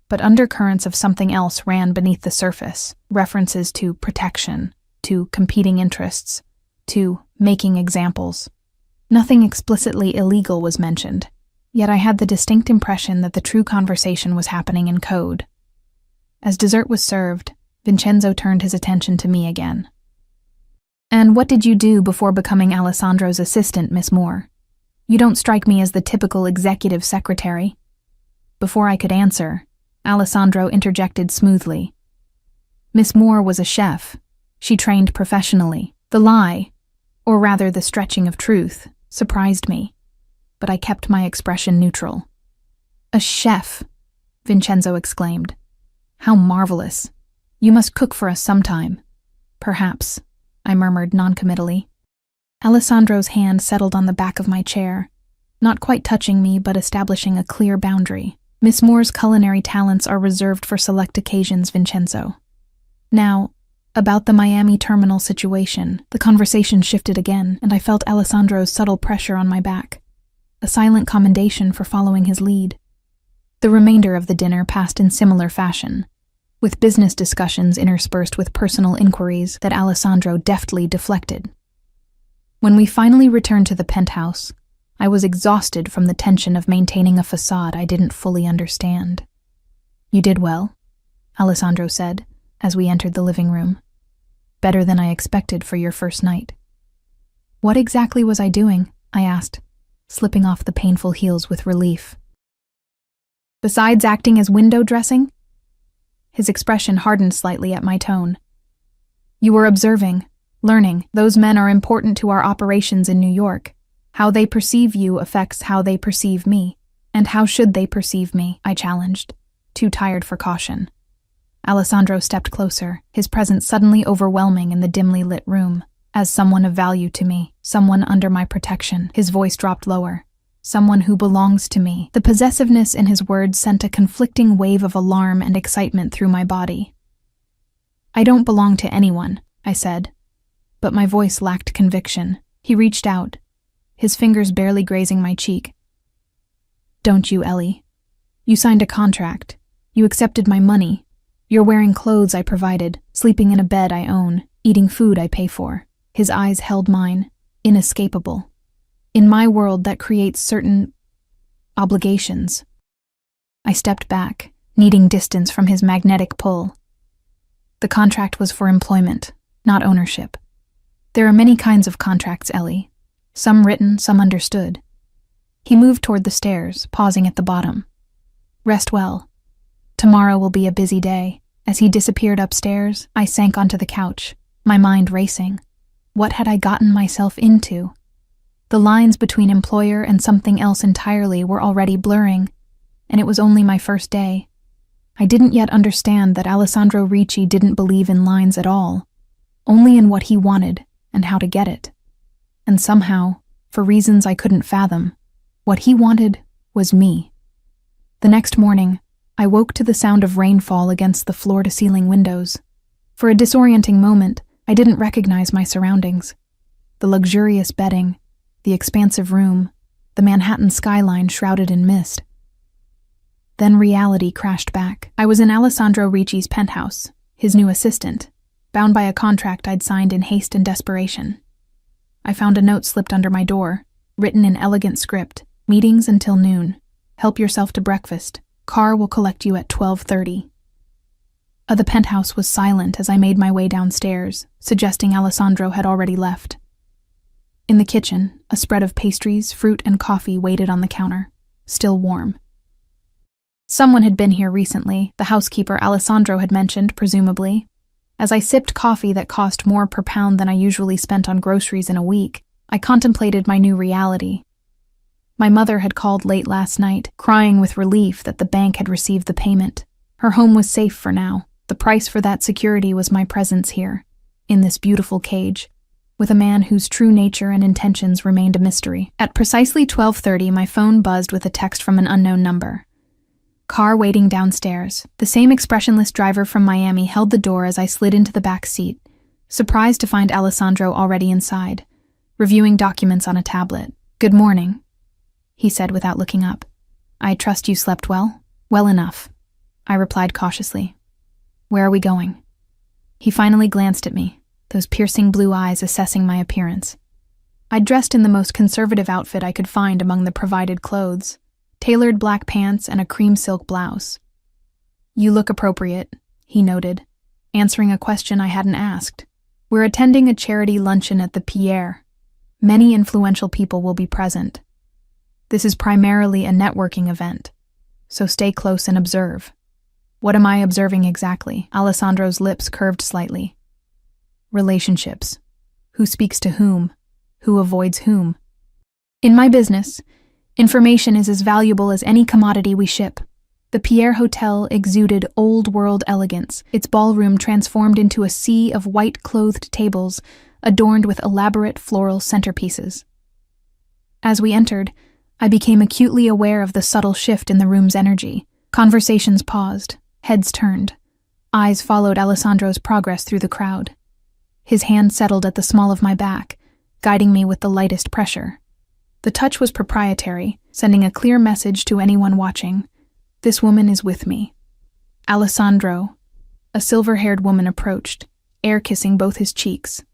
But undercurrents of something else ran beneath the surface, references to protection, to competing interests, to making examples. Nothing explicitly illegal was mentioned, yet I had the distinct impression that the true conversation was happening in code. As dessert was served, Vincenzo turned his attention to me again. "And what did you do before becoming Alessandro's assistant, Miss Moore? You don't strike me as the typical executive secretary." Before I could answer, Alessandro interjected smoothly. "Miss Moore was a chef. She trained professionally. The lie, or rather the stretching of truth, surprised me, but I kept my expression neutral. "A chef," Vincenzo exclaimed. "How marvelous. You must cook for us sometime." "Perhaps," I murmured noncommittally. Alessandro's hand settled on the back of my chair, not quite touching me but establishing a clear boundary. "Miss Moore's culinary talents are reserved for select occasions, Vincenzo. Now, about the Miami terminal situation." The conversation shifted again, and I felt Alessandro's subtle pressure on my back, a silent commendation for following his lead. The remainder of the dinner passed in similar fashion, with business discussions interspersed with personal inquiries that Alessandro deftly deflected. When we finally returned to the penthouse, I was exhausted from the tension of maintaining a facade I didn't fully understand. "You did well," Alessandro said, as we entered the living room. "Better than I expected for your first night." "What exactly was I doing?" I asked, slipping off the painful heels with relief. Besides acting as window dressing? His expression hardened slightly at my tone. You were observing, learning. Those men are important to our operations in New York. How they perceive you affects how they perceive me. And how should they perceive me? I challenged, too tired for caution. Alessandro stepped closer, his presence suddenly overwhelming in the dimly lit room. As someone of value to me, someone under my protection, his voice dropped lower. Someone who belongs to me. The possessiveness in his words sent a conflicting wave of alarm and excitement through my body. I don't belong to anyone, I said, but my voice lacked conviction. He reached out, his fingers barely grazing my cheek. Don't you, Ellie? You signed a contract. You accepted my money. You're wearing clothes I provided, sleeping in a bed I own, eating food I pay for. His eyes held mine, inescapable. In my world, that creates certain obligations. I stepped back, needing distance from his magnetic pull. The contract was for employment, not ownership. There are many kinds of contracts, Ellie. Some written, some understood. He moved toward the stairs, pausing at the bottom. Rest well. Tomorrow will be a busy day. As he disappeared upstairs, I sank onto the couch, my mind racing. What had I gotten myself into? The lines between employer and something else entirely were already blurring, and it was only my first day. I didn't yet understand that Alessandro Ricci didn't believe in lines at all, only in what he wanted and how to get it. And somehow, for reasons I couldn't fathom, what he wanted was me. The next morning, I woke to the sound of rainfall against the floor-to-ceiling windows. For a disorienting moment, I didn't recognize my surroundings. The luxurious bedding, the expansive room, the Manhattan skyline shrouded in mist. Then reality crashed back. I was in Alessandro Ricci's penthouse, his new assistant, bound by a contract I'd signed in haste and desperation. I found a note slipped under my door, written in elegant script, meetings until noon. Help yourself to breakfast. Car will collect you at 12:30. The penthouse was silent as I made my way downstairs, suggesting Alessandro had already left. In the kitchen, a spread of pastries, fruit, and coffee waited on the counter, still warm. Someone had been here recently, the housekeeper Alessandro had mentioned, presumably. As I sipped coffee that cost more per pound than I usually spent on groceries in a week, I contemplated my new reality. My mother had called late last night, crying with relief that the bank had received the payment. Her home was safe for now. The price for that security was my presence here, in this beautiful cage, with a man whose true nature and intentions remained a mystery. At precisely 12:30, my phone buzzed with a text from an unknown number. Car waiting downstairs. The same expressionless driver from Miami held the door as I slid into the back seat, surprised to find Alessandro already inside, reviewing documents on a tablet. Good morning, he said without looking up. I trust you slept well? Well enough, I replied cautiously. Where are we going? He finally glanced at me, those piercing blue eyes assessing my appearance. I'd dressed in the most conservative outfit I could find among the provided clothes, tailored black pants and a cream silk blouse. You look appropriate, he noted, answering a question I hadn't asked. We're attending a charity luncheon at the Pierre. Many influential people will be present. This is primarily a networking event, so stay close and observe. What am I observing exactly? Alessandro's lips curved slightly. Relationships. Who speaks to whom? Who avoids whom? In my business, information is as valuable as any commodity we ship. The Pierre Hotel exuded old-world elegance, its ballroom transformed into a sea of white-clothed tables adorned with elaborate floral centerpieces. As we entered, I became acutely aware of the subtle shift in the room's energy. Conversations paused, heads turned. Eyes followed Alessandro's progress through the crowd. His hand settled at the small of my back, guiding me with the lightest pressure. The touch was proprietary, sending a clear message to anyone watching. This woman is with me. Alessandro, a silver-haired woman, approached, air-kissing both his cheeks.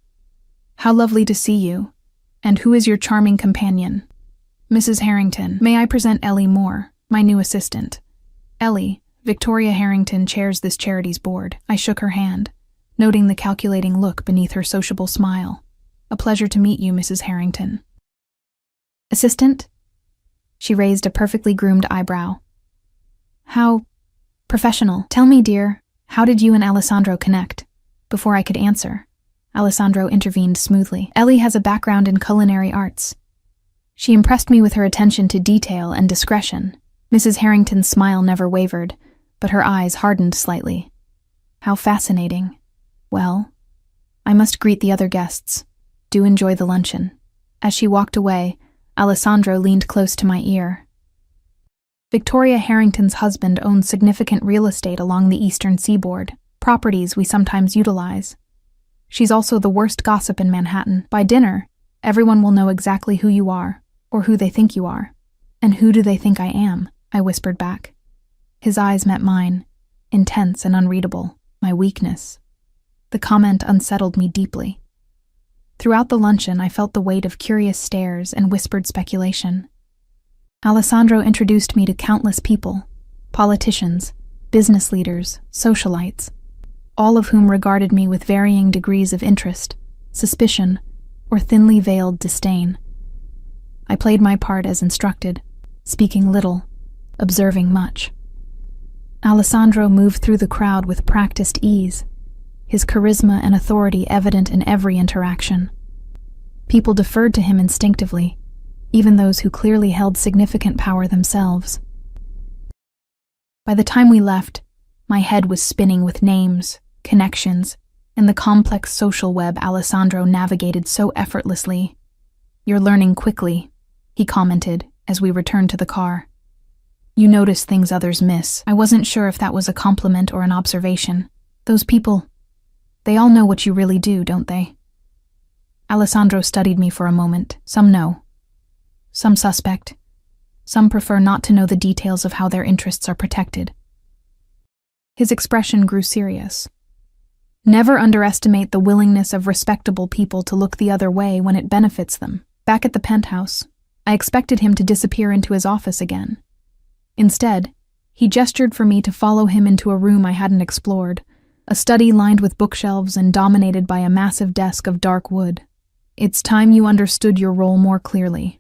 How lovely to see you. And who is your charming companion? Mrs. Harrington. May I present Ellie Moore, my new assistant? Ellie, Victoria Harrington, chairs this charity's board. I shook her hand, noting the calculating look beneath her sociable smile. A pleasure to meet you, Mrs. Harrington. Assistant? She raised a perfectly groomed eyebrow. How professional. Tell me, dear, how did you and Alessandro connect? Before I could answer, Alessandro intervened smoothly. Ellie has a background in culinary arts. She impressed me with her attention to detail and discretion. Mrs. Harrington's smile never wavered, but her eyes hardened slightly. How fascinating. Well, I must greet the other guests. Do enjoy the luncheon. As she walked away, Alessandro leaned close to my ear. Victoria Harrington's husband owns significant real estate along the eastern seaboard, properties we sometimes utilize. She's also the worst gossip in Manhattan. By dinner, everyone will know exactly who you are, or who they think you are. And who do they think I am? I whispered back. His eyes met mine, intense and unreadable, my weakness. The comment unsettled me deeply. Throughout the luncheon, I felt the weight of curious stares and whispered speculation. Alessandro introduced me to countless people, politicians, business leaders, socialites, all of whom regarded me with varying degrees of interest, suspicion, or thinly veiled disdain. I played my part as instructed, speaking little, observing much. Alessandro moved through the crowd with practiced ease, his charisma and authority evident in every interaction. People deferred to him instinctively, even those who clearly held significant power themselves. By the time we left, my head was spinning with names, connections, and the complex social web Alessandro navigated so effortlessly. You're learning quickly, he commented as we returned to the car. You notice things others miss. I wasn't sure if that was a compliment or an observation. Those people, they all know what you really do, don't they? Alessandro studied me for a moment. Some know. Some suspect. Some prefer not to know the details of how their interests are protected. His expression grew serious. Never underestimate the willingness of respectable people to look the other way when it benefits them. Back at the penthouse, I expected him to disappear into his office again. Instead, he gestured for me to follow him into a room I hadn't explored, a study lined with bookshelves and dominated by a massive desk of dark wood. It's time you understood your role more clearly,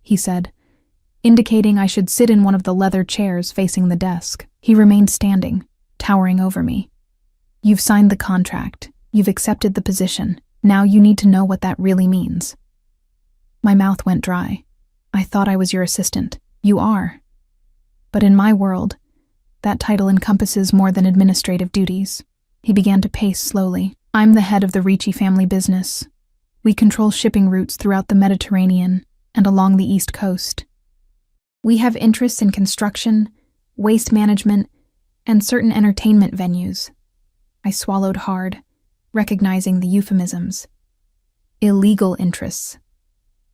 he said, indicating I should sit in one of the leather chairs facing the desk. He remained standing, towering over me. You've signed the contract. You've accepted the position. Now you need to know what that really means. My mouth went dry. I thought I was your assistant. You are. But in my world, that title encompasses more than administrative duties. He began to pace slowly. I'm the head of the Ricci family business. We control shipping routes throughout the Mediterranean and along the East Coast. We have interests in construction, waste management, and certain entertainment venues. I swallowed hard, recognizing the euphemisms. Illegal interests.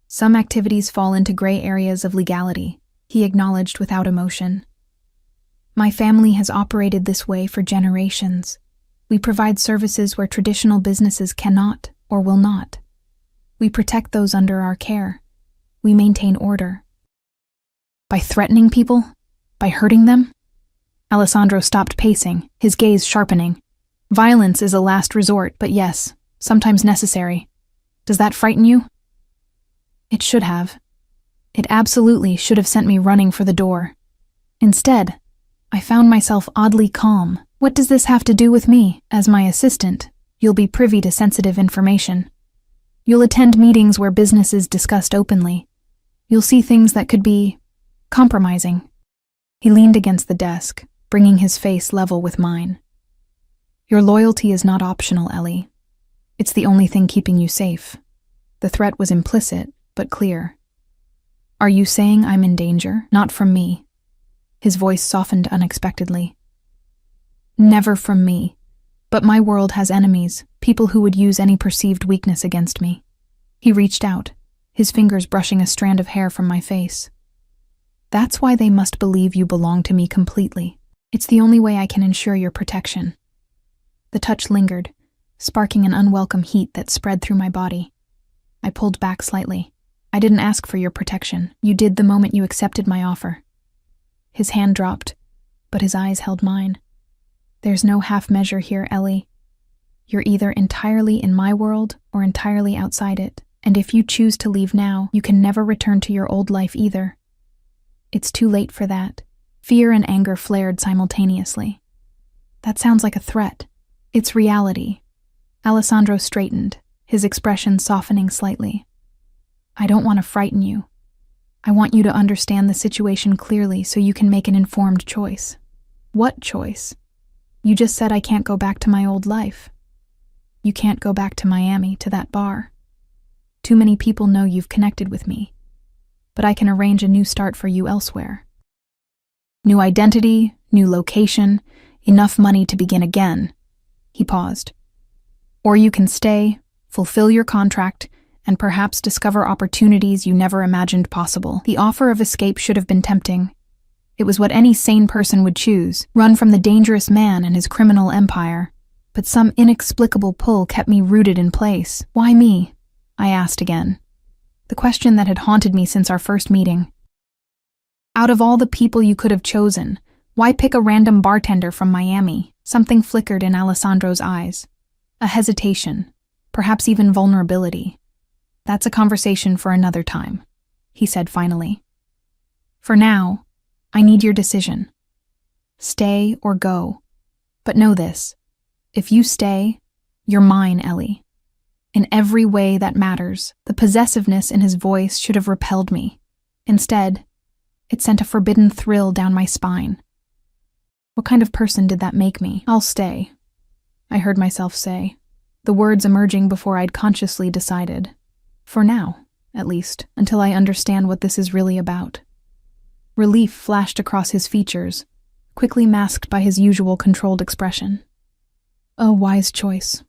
Some activities fall into gray areas of legality, he acknowledged without emotion. My family has operated this way for generations. We provide services where traditional businesses cannot or will not. We protect those under our care. We maintain order. By threatening people? By hurting them? Alessandro stopped pacing, his gaze sharpening. Violence is a last resort, but yes, sometimes necessary. Does that frighten you? It should have. It absolutely should have sent me running for the door. Instead, I found myself oddly calm. What does this have to do with me? As my assistant, you'll be privy to sensitive information. You'll attend meetings where business is discussed openly. You'll see things that could be compromising. He leaned against the desk, bringing his face level with mine. Your loyalty is not optional, Ellie. It's the only thing keeping you safe. The threat was implicit, but clear. Are you saying I'm in danger? Not from me. His voice softened unexpectedly. Never from me. But my world has enemies, people who would use any perceived weakness against me. He reached out, his fingers brushing a strand of hair from my face. That's why they must believe you belong to me completely. It's the only way I can ensure your protection. The touch lingered, sparking an unwelcome heat that spread through my body. I pulled back slightly. I didn't ask for your protection. You did the moment you accepted my offer. His hand dropped, but his eyes held mine. There's no half measure here, Ellie. You're either entirely in my world or entirely outside it, and if you choose to leave now, you can never return to your old life either. It's too late for that. Fear and anger flared simultaneously. That sounds like a threat. It's reality. Alessandro straightened, his expression softening slightly. I don't want to frighten you. I want you to understand the situation clearly so you can make an informed choice. What choice? You just said I can't go back to my old life. You can't go back to Miami, to that bar. Too many people know you've connected with me, but I can arrange a new start for you elsewhere. New identity, new location, enough money to begin again. He paused. Or you can stay, fulfill your contract, and perhaps discover opportunities you never imagined possible. The offer of escape should have been tempting. It was what any sane person would choose, run from the dangerous man and his criminal empire. But some inexplicable pull kept me rooted in place. Why me? I asked again. The question that had haunted me since our first meeting. Out of all the people you could have chosen, why pick a random bartender from Miami? Something flickered in Alessandro's eyes. A hesitation, perhaps even vulnerability. That's a conversation for another time, he said finally. For now, I need your decision. Stay or go. But know this, if you stay, you're mine, Ellie. In every way that matters, the possessiveness in his voice should have repelled me. Instead, it sent a forbidden thrill down my spine. What kind of person did that make me? I'll stay, I heard myself say, the words emerging before I'd consciously decided. For now, at least, until I understand what this is really about. Relief flashed across his features, quickly masked by his usual controlled expression. A wise choice.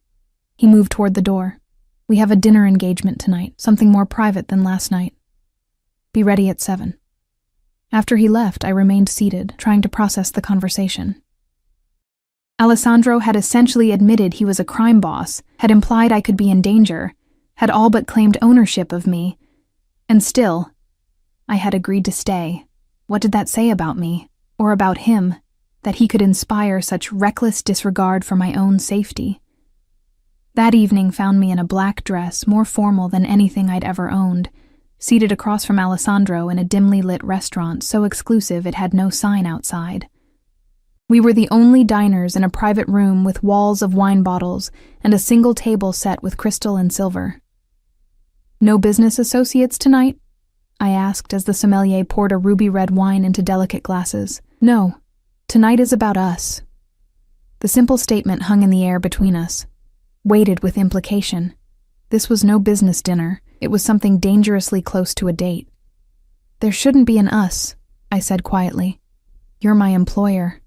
He moved toward the door. We have a dinner engagement tonight, something more private than last night. Be ready at 7. After he left, I remained seated, trying to process the conversation. Alessandro had essentially admitted he was a crime boss, had implied I could be in danger, had all but claimed ownership of me, and still, I had agreed to stay. What did that say about me, or about him, that he could inspire such reckless disregard for my own safety? That evening found me in a black dress, more formal than anything I'd ever owned, seated across from Alessandro in a dimly lit restaurant so exclusive it had no sign outside. We were the only diners in a private room with walls of wine bottles and a single table set with crystal and silver. No business associates tonight? I asked as the sommelier poured a ruby-red wine into delicate glasses. No, tonight is about us. The simple statement hung in the air between us, weighted with implication. This was no business dinner. It was something dangerously close to a date. There shouldn't be an us, I said quietly. You're my employer.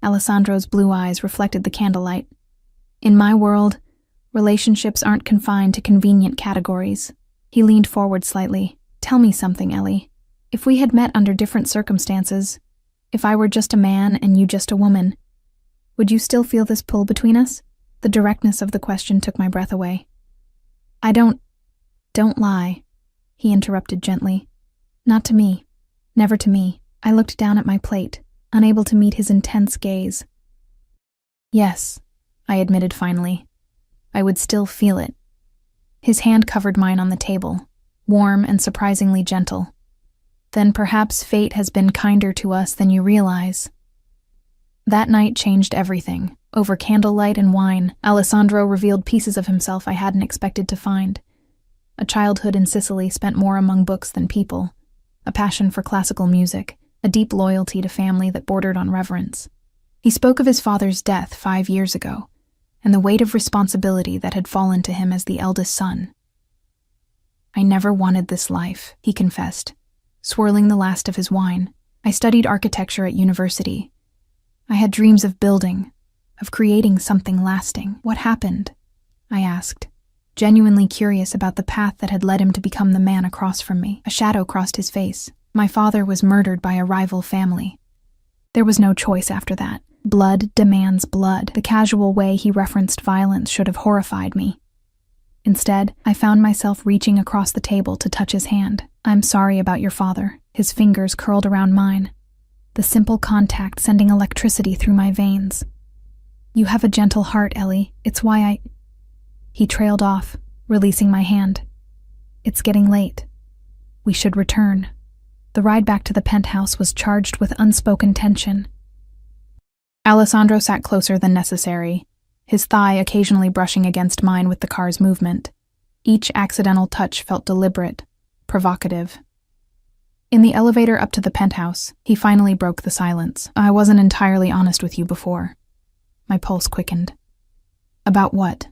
Alessandro's blue eyes reflected the candlelight. In my world, relationships aren't confined to convenient categories. He leaned forward slightly. Tell me something, Ellie. If we had met under different circumstances, if I were just a man and you just a woman, would you still feel this pull between us? The directness of the question took my breath away. Don't lie, he interrupted gently. Not to me. Never to me. I looked down at my plate, unable to meet his intense gaze. Yes, I admitted finally. I would still feel it. His hand covered mine on the table, warm and surprisingly gentle. Then perhaps fate has been kinder to us than you realize. That night changed everything. Over candlelight and wine, Alessandro revealed pieces of himself I hadn't expected to find. A childhood in Sicily spent more among books than people, a passion for classical music, a deep loyalty to family that bordered on reverence. He spoke of his father's death 5 years ago, and the weight of responsibility that had fallen to him as the eldest son. I never wanted this life, he confessed, swirling the last of his wine. I studied architecture at university. I had dreams of building, of creating something lasting. What happened? I asked, genuinely curious about the path that had led him to become the man across from me. A shadow crossed his face. My father was murdered by a rival family. There was no choice after that. Blood demands blood. The casual way he referenced violence should have horrified me. Instead, I found myself reaching across the table to touch his hand. I'm sorry about your father. His fingers curled around mine, the simple contact sending electricity through my veins. You have a gentle heart, Ellie. It's why I... He trailed off, releasing my hand. It's getting late. We should return. The ride back to the penthouse was charged with unspoken tension. Alessandro sat closer than necessary, his thigh occasionally brushing against mine with the car's movement. Each accidental touch felt deliberate, provocative. In the elevator up to the penthouse, he finally broke the silence. I wasn't entirely honest with you before. My pulse quickened. About what?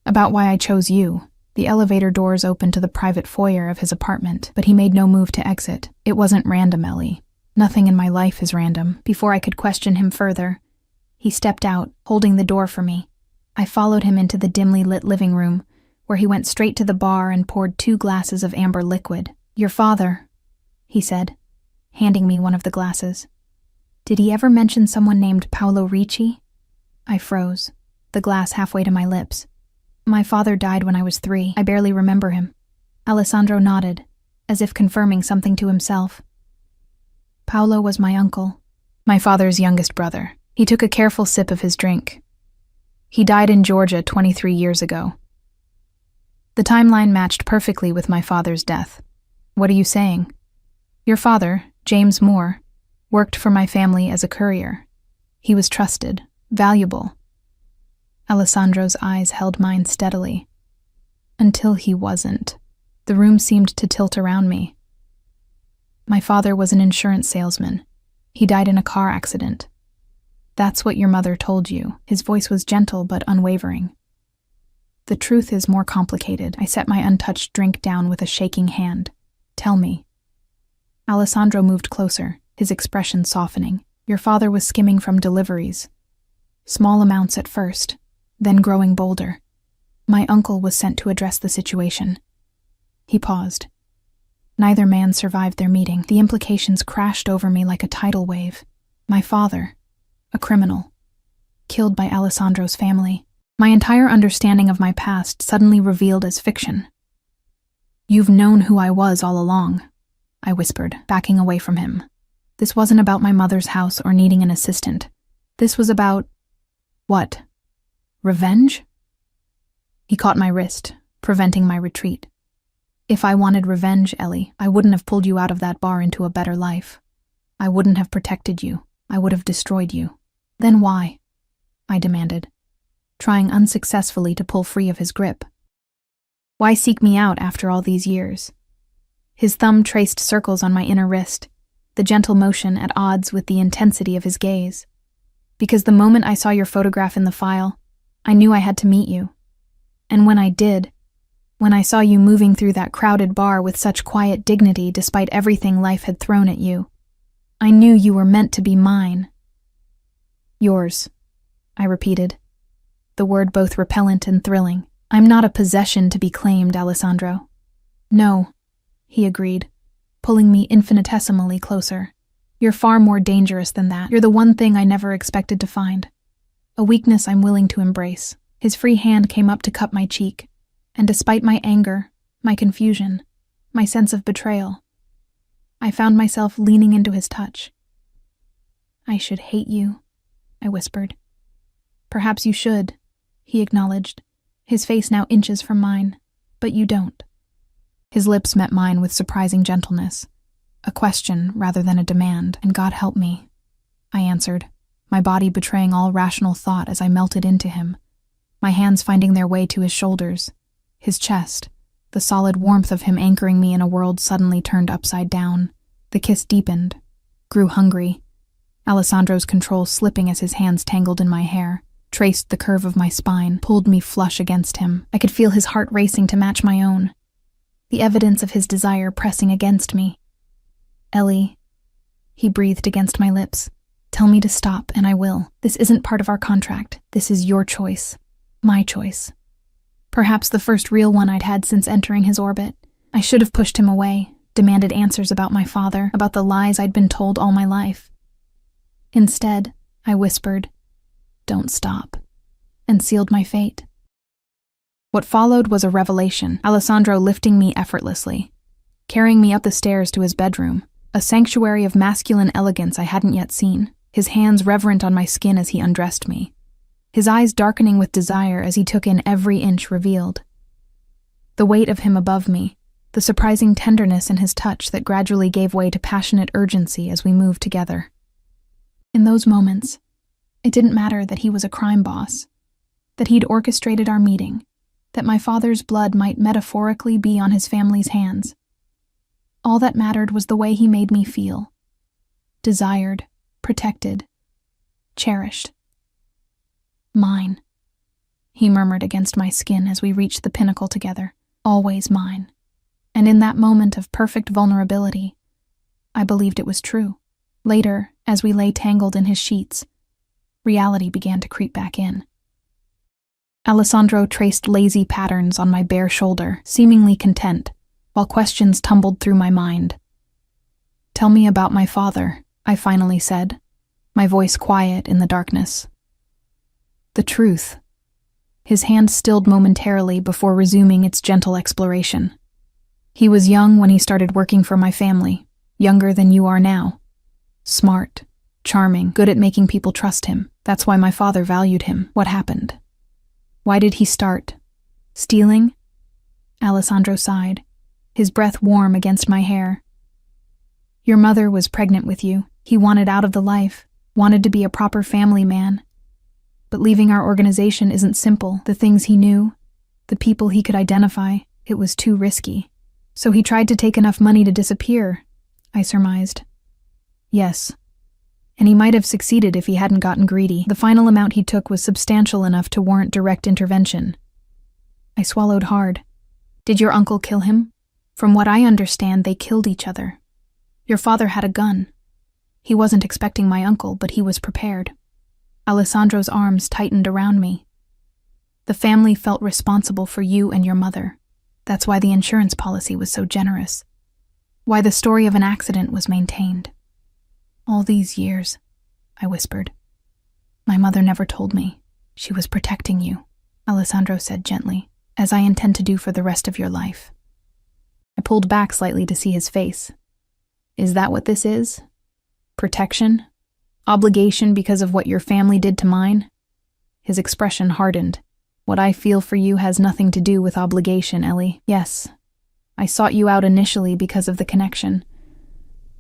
About why I chose you. The elevator doors opened to the private foyer of his apartment, but he made no move to exit. It wasn't random, Ellie. Nothing in my life is random. Before I could question him further, he stepped out, holding the door for me. I followed him into the dimly lit living room, where he went straight to the bar and poured 2 glasses of amber liquid. Your father, he said, handing me one of the glasses. Did he ever mention someone named Paolo Ricci? I froze, the glass halfway to my lips. My father died when I was 3. I barely remember him. Alessandro nodded, as if confirming something to himself. Paolo was my uncle, my father's youngest brother. He took a careful sip of his drink. He died in Georgia 23 years ago. The timeline matched perfectly with my father's death. What are you saying? Your father, James Moore, worked for my family as a courier. He was trusted, valuable. Alessandro's eyes held mine steadily. Until he wasn't. The room seemed to tilt around me. My father was an insurance salesman. He died in a car accident. That's what your mother told you. His voice was gentle but unwavering. The truth is more complicated. I set my untouched drink down with a shaking hand. Tell me. Alessandro moved closer, his expression softening. Your father was skimming from deliveries. Small amounts at first, then growing bolder. My uncle was sent to address the situation. He paused. Neither man survived their meeting. The implications crashed over me like a tidal wave. My father, a criminal, killed by Alessandro's family. My entire understanding of my past suddenly revealed as fiction. You've known who I was all along, I whispered, backing away from him. This wasn't about my mother's house or needing an assistant. This was about... what? Revenge? He caught my wrist, preventing my retreat. If I wanted revenge, Ellie, I wouldn't have pulled you out of that bar into a better life. I wouldn't have protected you. I would have destroyed you. Then why? I demanded, trying unsuccessfully to pull free of his grip. Why seek me out after all these years? His thumb traced circles on my inner wrist, the gentle motion at odds with the intensity of his gaze. Because the moment I saw your photograph in the file, I knew I had to meet you. And when I did, when I saw you moving through that crowded bar with such quiet dignity despite everything life had thrown at you, I knew you were meant to be mine. Yours, I repeated, the word both repellent and thrilling. I'm not a possession to be claimed, Alessandro. No, he agreed, pulling me infinitesimally closer. You're far more dangerous than that. You're the one thing I never expected to find. A weakness I'm willing to embrace. His free hand came up to cup my cheek, and despite my anger, my confusion, my sense of betrayal, I found myself leaning into his touch. I should hate you, I whispered. Perhaps you should, he acknowledged, his face now inches from mine, but you don't. His lips met mine with surprising gentleness, a question rather than a demand, and God help me, I answered, my body betraying all rational thought as I melted into him, my hands finding their way to his shoulders, his chest, the solid warmth of him anchoring me in a world suddenly turned upside down. The kiss deepened, grew hungry, Alessandro's control slipping as his hands tangled in my hair, traced the curve of my spine, pulled me flush against him. I could feel his heart racing to match my own, the evidence of his desire pressing against me. Ellie, he breathed against my lips. Tell me to stop, and I will. This isn't part of our contract. This is your choice. My choice. Perhaps the first real one I'd had since entering his orbit. I should have pushed him away, demanded answers about my father, about the lies I'd been told all my life. Instead, I whispered, "Don't stop," and sealed my fate. What followed was a revelation, Alessandro lifting me effortlessly, carrying me up the stairs to his bedroom, a sanctuary of masculine elegance I hadn't yet seen, his hands reverent on my skin as he undressed me, his eyes darkening with desire as he took in every inch revealed. The weight of him above me, the surprising tenderness in his touch that gradually gave way to passionate urgency as we moved together. In those moments, it didn't matter that he was a crime boss, that he'd orchestrated our meeting, that my father's blood might metaphorically be on his family's hands. All that mattered was the way he made me feel. Desired, protected, cherished. Mine, he murmured against my skin as we reached the pinnacle together. Always mine. And in that moment of perfect vulnerability, I believed it was true. Later, as we lay tangled in his sheets, reality began to creep back in. Alessandro traced lazy patterns on my bare shoulder, seemingly content, while questions tumbled through my mind. "Tell me about my father," I finally said, my voice quiet in the darkness. "The truth." His hand stilled momentarily before resuming its gentle exploration. "He was young when he started working for my family, younger than you are now. Smart, charming, good at making people trust him. That's why my father valued him. What happened? Why did he start? Stealing?" Alessandro sighed, his breath warm against my hair. "Your mother was pregnant with you. He wanted out of the life, wanted to be a proper family man. But leaving our organization isn't simple. The things he knew, the people he could identify, it was too risky. So he tried to take enough money to disappear," I surmised. "Yes. And he might have succeeded if he hadn't gotten greedy. The final amount he took was substantial enough to warrant direct intervention." I swallowed hard. "Did your uncle kill him? From what I understand, they killed each other. Your father had a gun. He wasn't expecting my uncle, but he was prepared." Alessandro's arms tightened around me. "The family felt responsible for you and your mother. That's why the insurance policy was so generous. Why the story of an accident was maintained. All these years," I whispered. "My mother never told me. She was protecting you," Alessandro said gently, "as I intend to do for the rest of your life." I pulled back slightly to see his face. "Is that what this is? Protection? Obligation because of what your family did to mine?" His expression hardened. "What I feel for you has nothing to do with obligation, Ellie. Yes, I sought you out initially because of the connection.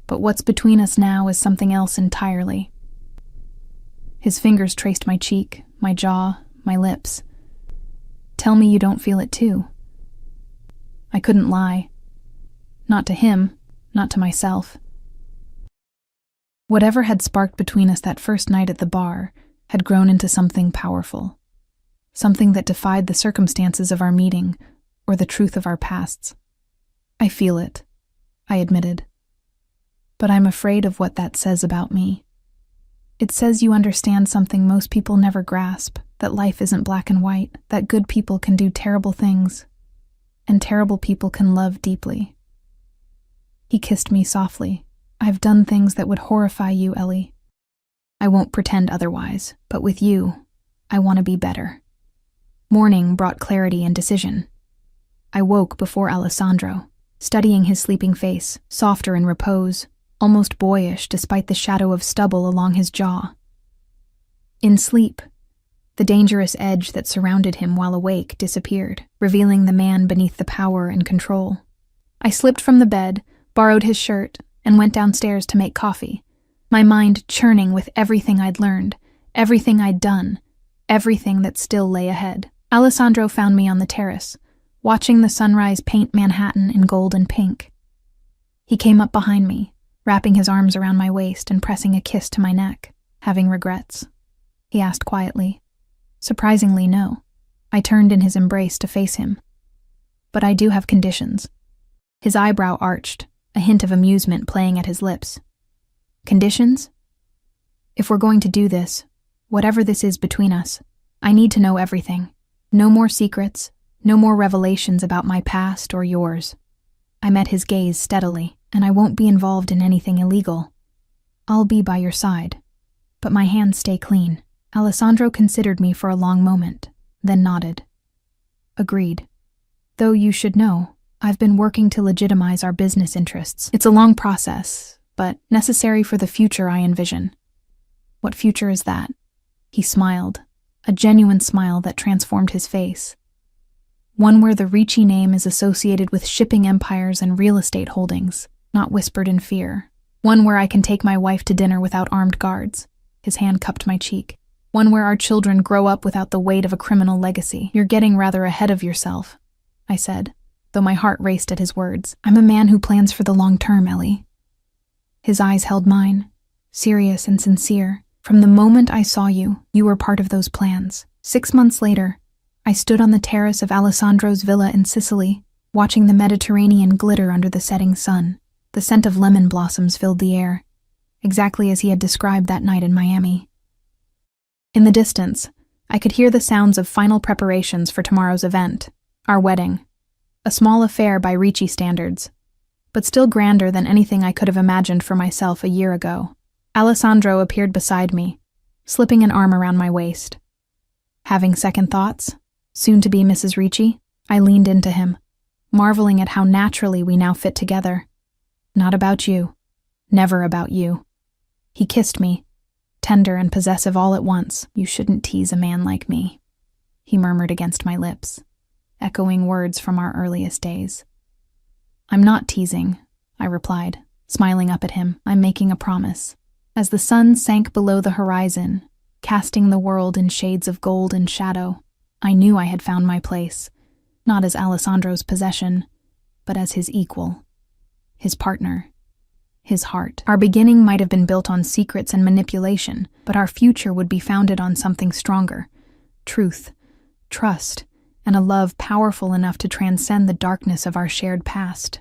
But what's between us now is something else entirely." His fingers traced my cheek, my jaw, my lips. "Tell me you don't feel it too." I couldn't lie. Not to him, not to myself. Whatever had sparked between us that first night at the bar had grown into something powerful. Something that defied the circumstances of our meeting or the truth of our pasts. "I feel it," I admitted. "But I'm afraid of what that says about me. It says you understand something most people never grasp, that life isn't black and white, that good people can do terrible things, and terrible people can love deeply." He kissed me softly. "I've done things that would horrify you, Ellie. I won't pretend otherwise, but with you, I want to be better." Morning brought clarity and decision. I woke before Alessandro, studying his sleeping face, softer in repose, almost boyish despite the shadow of stubble along his jaw. In sleep, the dangerous edge that surrounded him while awake disappeared, revealing the man beneath the power and control. I slipped from the bed, borrowed his shirt, and went downstairs to make coffee, my mind churning with everything I'd learned, everything I'd done, everything that still lay ahead. Alessandro found me on the terrace, watching the sunrise paint Manhattan in gold and pink. He came up behind me, wrapping his arms around my waist and pressing a kiss to my neck. "Having regrets?" he asked quietly. Surprisingly, no. I turned in his embrace to face him. "But I do have conditions." His eyebrow arched, a hint of amusement playing at his lips. "Conditions? If we're going to do this, whatever this is between us, I need to know everything. No more secrets, no more revelations about my past or yours." I met his gaze steadily, "and I won't be involved in anything illegal. I'll be by your side, but my hands stay clean." Alessandro considered me for a long moment, then nodded. "Agreed. Though you should know, I've been working to legitimize our business interests. It's a long process, but necessary for the future I envision." "What future is that?" He smiled, a genuine smile that transformed his face. One where the Ricci name is associated with shipping empires and real estate holdings, not whispered in fear. One where I can take my wife to dinner without armed guards. His hand cupped my cheek. One where our children grow up without the weight of a criminal legacy. You're getting rather ahead of yourself, I said, though my heart raced at his words. I'm a man who plans for the long term, Ellie. His eyes held mine, serious and sincere. From the moment I saw you, you were part of those plans. 6 months later, I stood on the terrace of Alessandro's villa in Sicily, watching the Mediterranean glitter under the setting sun. The scent of lemon blossoms filled the air, exactly as he had described that night in Miami. In the distance, I could hear the sounds of final preparations for tomorrow's event, our wedding. A small affair by Ricci standards, but still grander than anything I could have imagined for myself a year ago. Alessandro appeared beside me, slipping an arm around my waist. Having second thoughts, soon to be Mrs. Ricci, I leaned into him, marveling at how naturally we now fit together. Not about you. Never about you. He kissed me, tender and possessive all at once. You shouldn't tease a man like me, he murmured against my lips, echoing words from our earliest days. I'm not teasing, I replied, smiling up at him. I'm making a promise. As the sun sank below the horizon, casting the world in shades of gold and shadow, I knew I had found my place, not as Alessandro's possession, but as his equal, his partner, his heart. Our beginning might have been built on secrets and manipulation, but our future would be founded on something stronger: truth, trust, and a love powerful enough to transcend the darkness of our shared past.